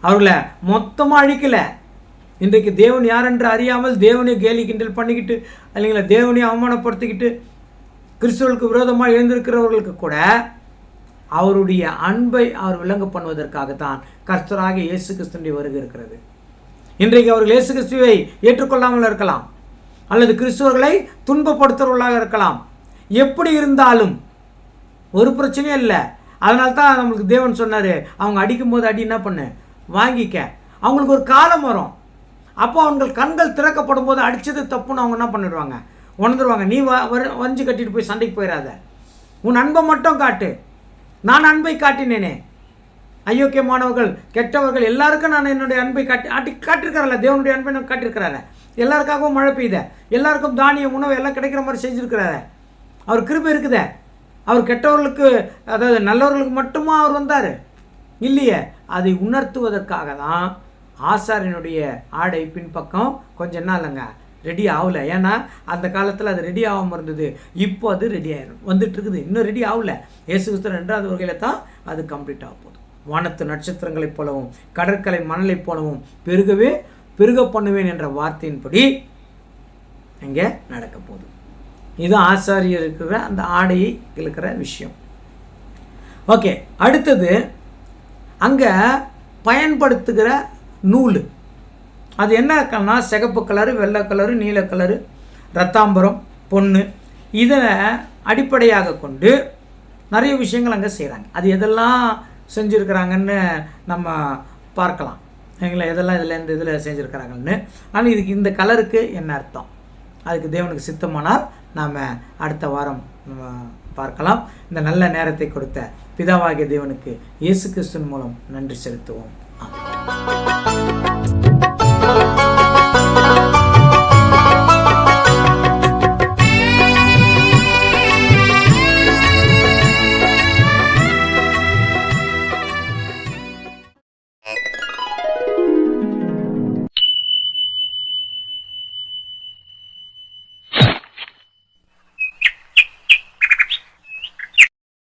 அவர்களை மொத்தமாக அழிக்கலை. இன்றைக்கு தேவன் யார் என்று அறியாமல் தேவனை கேலி கிண்டல் பண்ணிக்கிட்டு, இல்லைங்களா, தேவனை அவமானப்படுத்திக்கிட்டு கிறிஸ்துவுக்கு விரோதமாக எழுந்திருக்கிறவர்களுக்கு கூட அவருடைய அன்பை அவர் விளங்க பண்ணுவதற்காகத்தான் கர்த்தராக இயேசு கிறிஸ்துவின் வருகை இருக்கிறது. இன்றைக்கு அவர்கள் இயேசு கிறிஸ்துவை ஏற்றுக்கொள்ளாமல் இருக்கலாம், அல்லது கிறிஸ்துவர்களை துன்பப்படுத்துறவர்களாக இருக்கலாம். எப்படி இருந்தாலும் ஒரு பிரச்சனையும் இல்லை. அதனால தான் நம்மளுக்கு தேவன் சொன்னார், அவங்க அடிக்கும்போது அடி என்ன பண்ணு, வாங்கிக்க. அவங்களுக்கு ஒரு காலம் வரும், அப்போ அவங்க கண்கள் திறக்கப்படும் போது அடித்தது தப்புன்னு அவங்க என்ன பண்ணிடுவாங்க, உணர்ந்துருவாங்க. நீ வஞ்சி கட்டிட்டு போய் சண்டைக்கு போயிடாத, உன் அன்பை மட்டும் காட்டு. நான் அன்பை காட்டினேனே, அயோக்கியமானவர்கள் கெட்டவர்கள் எல்லாருக்கும் நான் என்னுடைய அன்பை காட்டியிருக்கிறார, தேவனுடைய அன்பை நான் காட்டியிருக்கிறார. எல்லாருக்காகவும் மழை பெய்த, எல்லாருக்கும் தானியம் உணவு எல்லாம் கிடைக்கிற மாதிரி செஞ்சுருக்கிறார. அவர் கிருபை இருக்குதே. அவர் கெட்டவர்களுக்கு அதாவது நல்லவர்களுக்கு மட்டுமா அவர் வந்தார் இல்லையே. அதை உணர்த்துவதற்காக தான் ஆசாரியனுடைய ஆடை பின்பக்கம் கொஞ்சம் என்ன இல்லைங்க ரெடி ஆகலை. ஏன்னா அந்த காலத்தில் அது ரெடி ஆகாமல் இருந்தது. இப்போ அது ரெடி ஆகிடும், வந்துட்டு இருக்குது. இன்னும் ரெடி ஆகலை. இயேசு கிறிஸ்து 2வது வருகையில் தான் அது கம்ப்ளீட் ஆக போகுது. வானத்து நட்சத்திரங்களைப் போலவும் கடற்கரை மணலைப் போலவும் பெருக பண்ணுவேன் என்ற வார்த்தையின்படி இங்கே நடக்க போகுது. இது ஆசாரியர் இருக்கிற அந்த ஆடையை இருக்கிற விஷயம். ஓகே, அடுத்தது அங்கே பயன்படுத்துகிற நூல். அது என்ன கலர்னா சிகப்பு கலரு, வெள்ளை கலரு, நீல கலரு, ரத்தாம்பரம், பொண்ணு, இதை அடிப்படையாக கொண்டு நிறைய விஷயங்கள் அங்கே செய்கிறாங்க. அது எதெல்லாம் செஞ்சுருக்கிறாங்கன்னு நம்ம பார்க்கலாம். எங்களை எதெல்லாம் இதில் செஞ்சுருக்கிறாங்கன்னு. ஆனால் இதுக்கு இந்த கலருக்கு என்ன அர்த்தம், அதுக்கு தேவனுக்கு சித்தமானால் நாம் அடுத்த வாரம் பார்க்கலாம். இந்த நல்ல நேரத்தை கொடுத்த பிதாவாகிய தேவனுக்கு இயேசு கிறிஸ்துவின் மூலம் நன்றி செலுத்துவோம். ஆமென்.